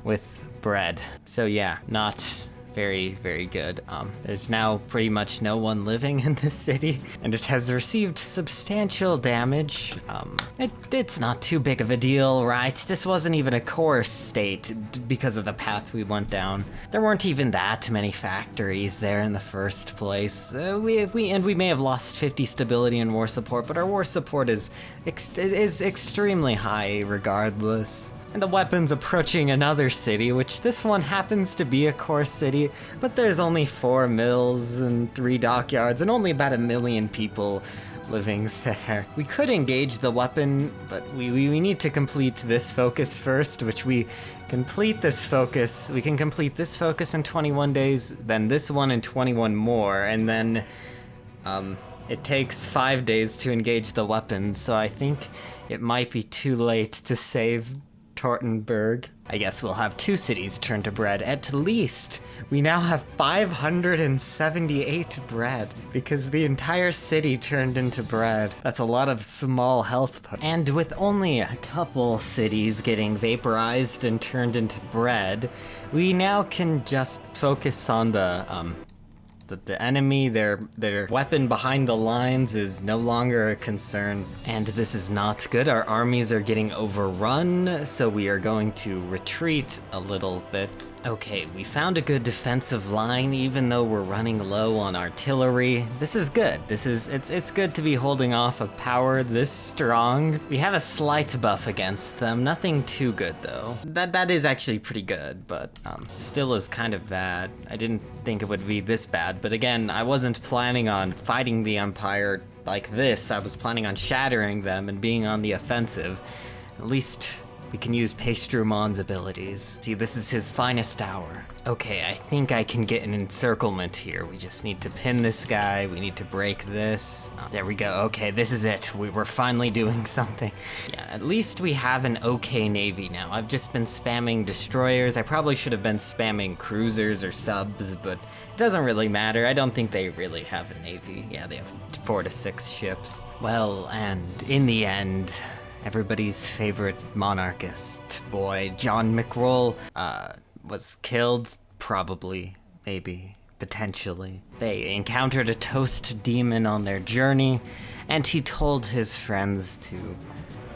with bread. So yeah, not very, very good. There's now pretty much no one living in this city, and it has received substantial damage. It's not too big of a deal, right? This wasn't even a core state because of the path we went down. There weren't even that many factories there in the first place. We may have lost 50 stability and war support, but our war support is extremely high regardless. And the weapon's approaching another city, which this one happens to be a core city, but there's only 4 mills and 3 dockyards and only about 1 million people living there. We could engage the weapon, but we need to complete this focus first, which we can complete this focus in 21 days, then this one in 21 more, and then it takes 5 days to engage the weapon, so I think it might be too late to save Tortenberg. I guess we'll have 2 cities turn to bread at least. We now have 578 bread because the entire city turned into bread. That's a lot of small health and with only a couple cities getting vaporized and turned into bread, we now can just focus on the enemy. Their weapon behind the lines is no longer a concern, and this is not good. Our armies are getting overrun, so we are going to retreat a little bit. Okay, we found a good defensive line, even though we're running low on artillery. This is good. It's good to be holding off a power this strong. We have a slight buff against them. Nothing too good though. That is actually pretty good, but still is kind of bad. I didn't think it would be this bad. But again, I wasn't planning on fighting the Empire like this. I was planning on shattering them and being on the offensive. At least we can use Pastrumon's abilities. See, this is his finest hour. Okay, I think I can get an encirclement here. We just need to pin this guy. We need to break this. There we go. Okay, this is it. We were finally doing something. Yeah, at least we have an okay navy now. I've just been spamming destroyers. I probably should have been spamming cruisers or subs, but it doesn't really matter. I don't think they really have a navy. Yeah, they have 4 to 6 ships. Well, and in the end, everybody's favorite monarchist boy, John McRoll, was killed, probably, maybe, potentially. They encountered a toast demon on their journey, and he told his friends to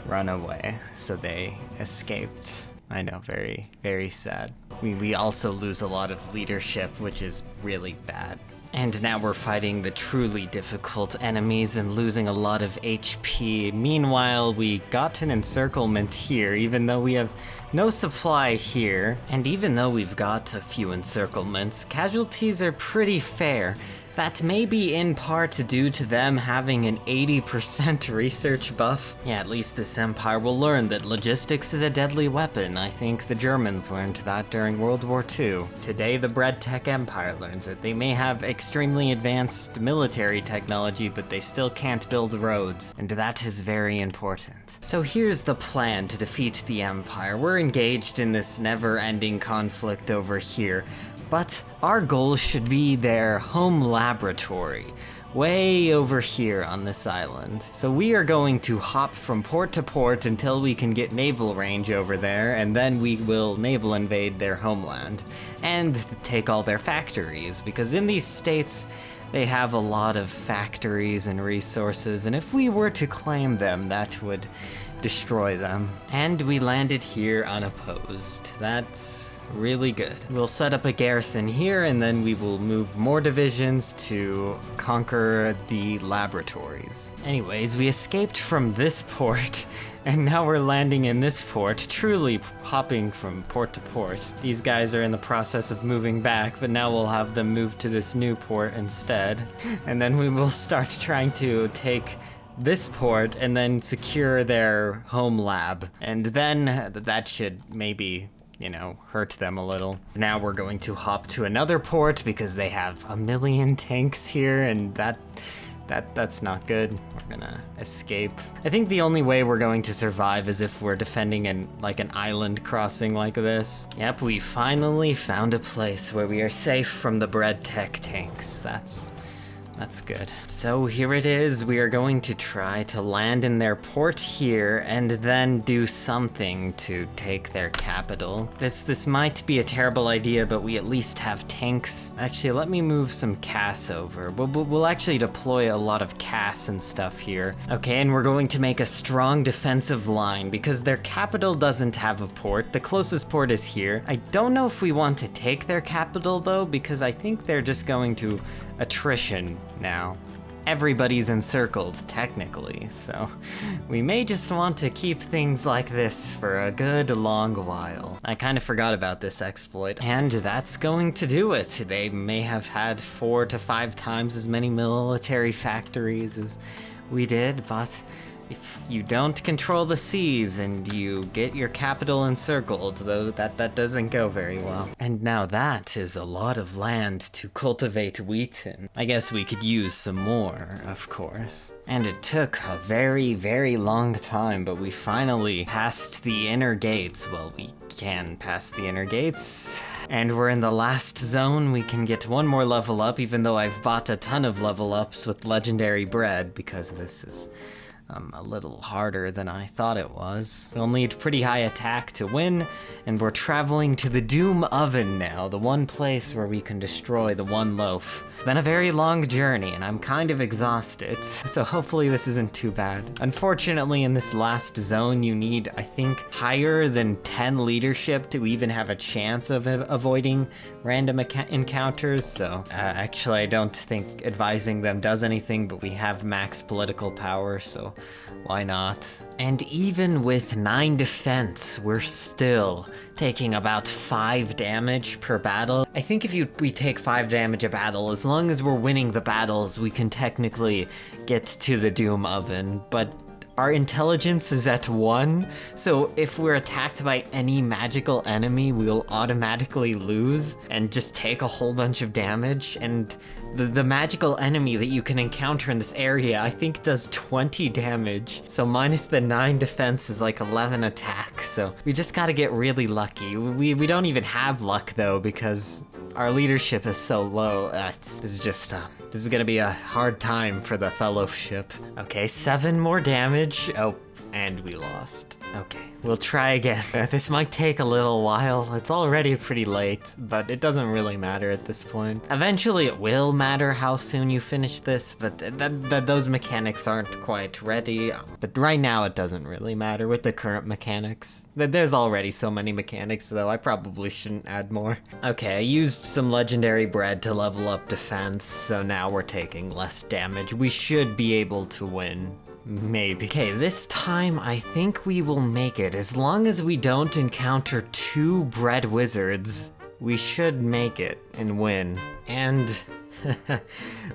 run away, so they escaped. I know, very, very sad. We also lose a lot of leadership, which is really bad. And now we're fighting the truly difficult enemies and losing a lot of HP. Meanwhile, we got an encirclement here, even though we have no supply here. And even though we've got a few encirclements, casualties are pretty fair. That may be in part due to them having an 80% research buff. Yeah, at least this empire will learn that logistics is a deadly weapon. I think the Germans learned that during World War II. Today, the Bread Tech Empire learns it. They may have extremely advanced military technology, but they still can't build roads, and that is very important. So here's the plan to defeat the empire. We're engaged in this never-ending conflict over here. But our goal should be their home laboratory, way over here on this island. So we are going to hop from port to port until we can get naval range over there, and then we will naval invade their homeland and take all their factories, because in these states, they have a lot of factories and resources, and if we were to claim them, that would destroy them. And we landed here unopposed. That's really good. We'll set up a garrison here, and then we will move more divisions to conquer the laboratories. Anyways, we escaped from this port, and now we're landing in this port, truly hopping from port to port. These guys are in the process of moving back, but now we'll have them move to this new port instead. And then we will start trying to take this port and then secure their home lab. And then that should maybe, hurt them a little. Now we're going to hop to another port because they have 1 million tanks here, and that's not good. We're gonna escape. I think the only way we're going to survive is if we're defending an island crossing like this. Yep, we finally found a place where we are safe from the Bread Tech tanks. That's good. So here it is. We are going to try to land in their port here and then do something to take their capital. This might be a terrible idea, but we at least have tanks. Actually, let me move some CAS over. We'll actually deploy a lot of CAS and stuff here. Okay, and we're going to make a strong defensive line because their capital doesn't have a port. The closest port is here. I don't know if we want to take their capital though, because I think they're just going to attrition now. Everybody's encircled, technically, so we may just want to keep things like this for a good long while. I kind of forgot about this exploit, and that's going to do it. They may have had 4 to 5 times as many military factories as we did, but if you don't control the seas and you get your capital encircled, though that doesn't go very well. And now that is a lot of land to cultivate wheat in. I guess we could use some more, of course. And it took a very, very long time, but we finally passed the inner gates. Well, we can pass the inner gates. And we're in the last zone. We can get one more level up, even though I've bought a ton of level ups with legendary bread, because this is a little harder than I thought it was. We'll need pretty high attack to win, and we're traveling to the Doom Oven now, the one place where we can destroy the one loaf. It's been a very long journey, and I'm kind of exhausted, so hopefully this isn't too bad. Unfortunately, in this last zone, you need, I think, higher than 10 leadership to even have a chance of avoiding random encounters, so actually I don't think advising them does anything, but we have max political power, so why not? And even with 9 defense, we're still taking about 5 damage per battle. I think if we take 5 damage a battle, as long as we're winning the battles, we can technically get to the Doom Oven, but our intelligence is at 1, so if we're attacked by any magical enemy, we'll automatically lose and just take a whole bunch of damage. And the magical enemy that you can encounter in this area, I think does 20 damage. So minus the 9 defense is like 11 attack, so we just gotta get really lucky. We don't even have luck though, because our leadership is so low. This is gonna be a hard time for the fellowship. Okay, 7 more damage. Oh, and we lost. Okay, we'll try again. This might take a little while. It's already pretty late, but it doesn't really matter at this point. Eventually it will matter how soon you finish this, but those mechanics aren't quite ready. But right now it doesn't really matter with the current mechanics. There's already so many mechanics, though I probably shouldn't add more. Okay, I used some legendary bread to level up defense, so now we're taking less damage. We should be able to win. Maybe. Okay, this time I think we will make it. As long as we don't encounter 2 bread wizards, we should make it and win. And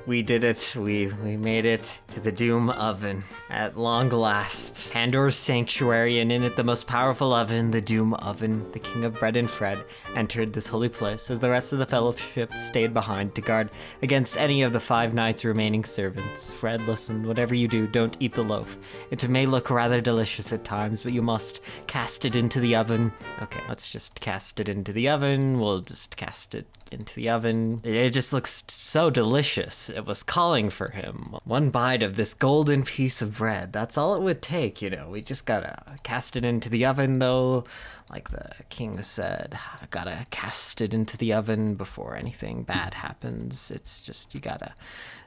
we did it. We made it to the Doom Oven at long last. Pandor's sanctuary, and in it the most powerful oven, the Doom Oven. The King of Bread and Fred entered this holy place as the rest of the fellowship stayed behind to guard against any of the 5 knights' remaining servants. Fred, listen, whatever you do, don't eat the loaf. It may look rather delicious at times, but you must cast it into the oven. Okay, let's just cast it into the oven. We'll just cast it into the oven. It just looks so delicious. It was calling for him. One bite of this golden piece of bread. That's all it would take, you know. We just gotta cast it into the oven, though. Like the king said, I gotta cast it into the oven before anything bad happens. It's just, you gotta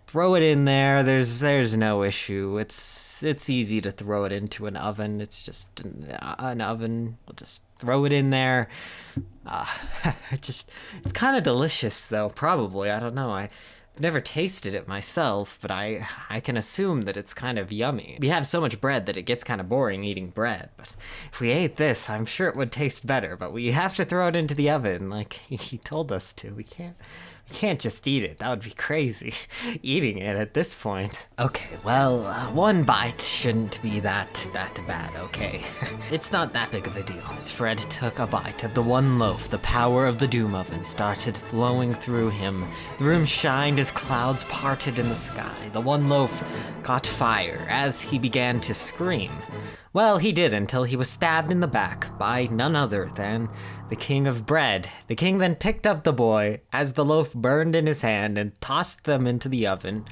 throw it in there. There's no issue. It's easy to throw it into an oven. It's just an oven. We'll just throw it in there. It's kind of delicious though, probably. I don't know. I've never tasted it myself, but I can assume that it's kind of yummy. We have so much bread that it gets kind of boring eating bread, but if we ate this, I'm sure it would taste better, but we have to throw it into the oven like he told us to. We can't just eat it. That would be crazy, eating it at this point. Okay, well, 1 bite shouldn't be that bad, okay? It's not that big of a deal. As Fred took a bite of the one loaf, the power of the Doom Oven started flowing through him. The room shined as clouds parted in the sky. The one loaf caught fire as he began to scream. Well, he did until he was stabbed in the back by none other than the King of Bread. The king then picked up the boy as the loaf burned in his hand and tossed them into the oven.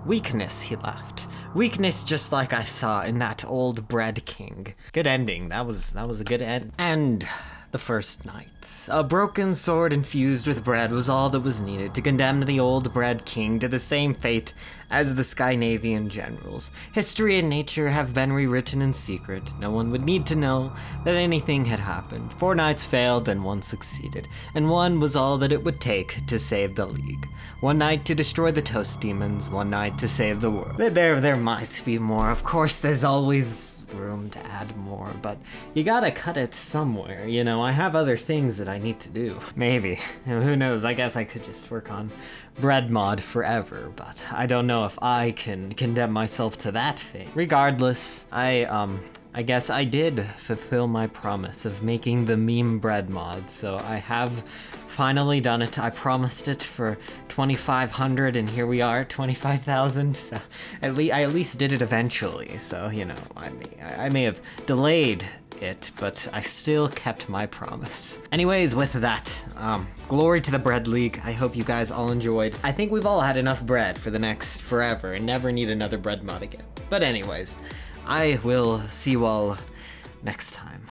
Weakness, he laughed. Weakness just like I saw in that old Bread King. Good ending. That was a good end. And the first night. A broken sword infused with bread was all that was needed to condemn the old Bread King to the same fate as the Scandinavian generals. History and nature have been rewritten in secret. No one would need to know that anything had happened. 4 knights failed and 1 succeeded, and 1 was all that it would take to save the League. 1 knight to destroy the Toast Demons, 1 knight to save the world. There might be more. Of course, there's always room to add more, but you gotta cut it somewhere, you know? know, I have other things that I need to do. Maybe. Who knows, I guess I could just work on bread mod forever, but I don't know if I can condemn myself to that fate. Regardless, I guess I did fulfill my promise of making the meme bread mod, so I have finally done it. I promised it for 2,500, and here we are at 25,000, so I at least did it eventually, so, you know, I may have delayed it, but I still kept my promise. Anyways, with that, glory to the Bread League. I hope you guys all enjoyed. I think we've all had enough bread for the next forever and never need another bread mod again. But anyways, I will see you all next time.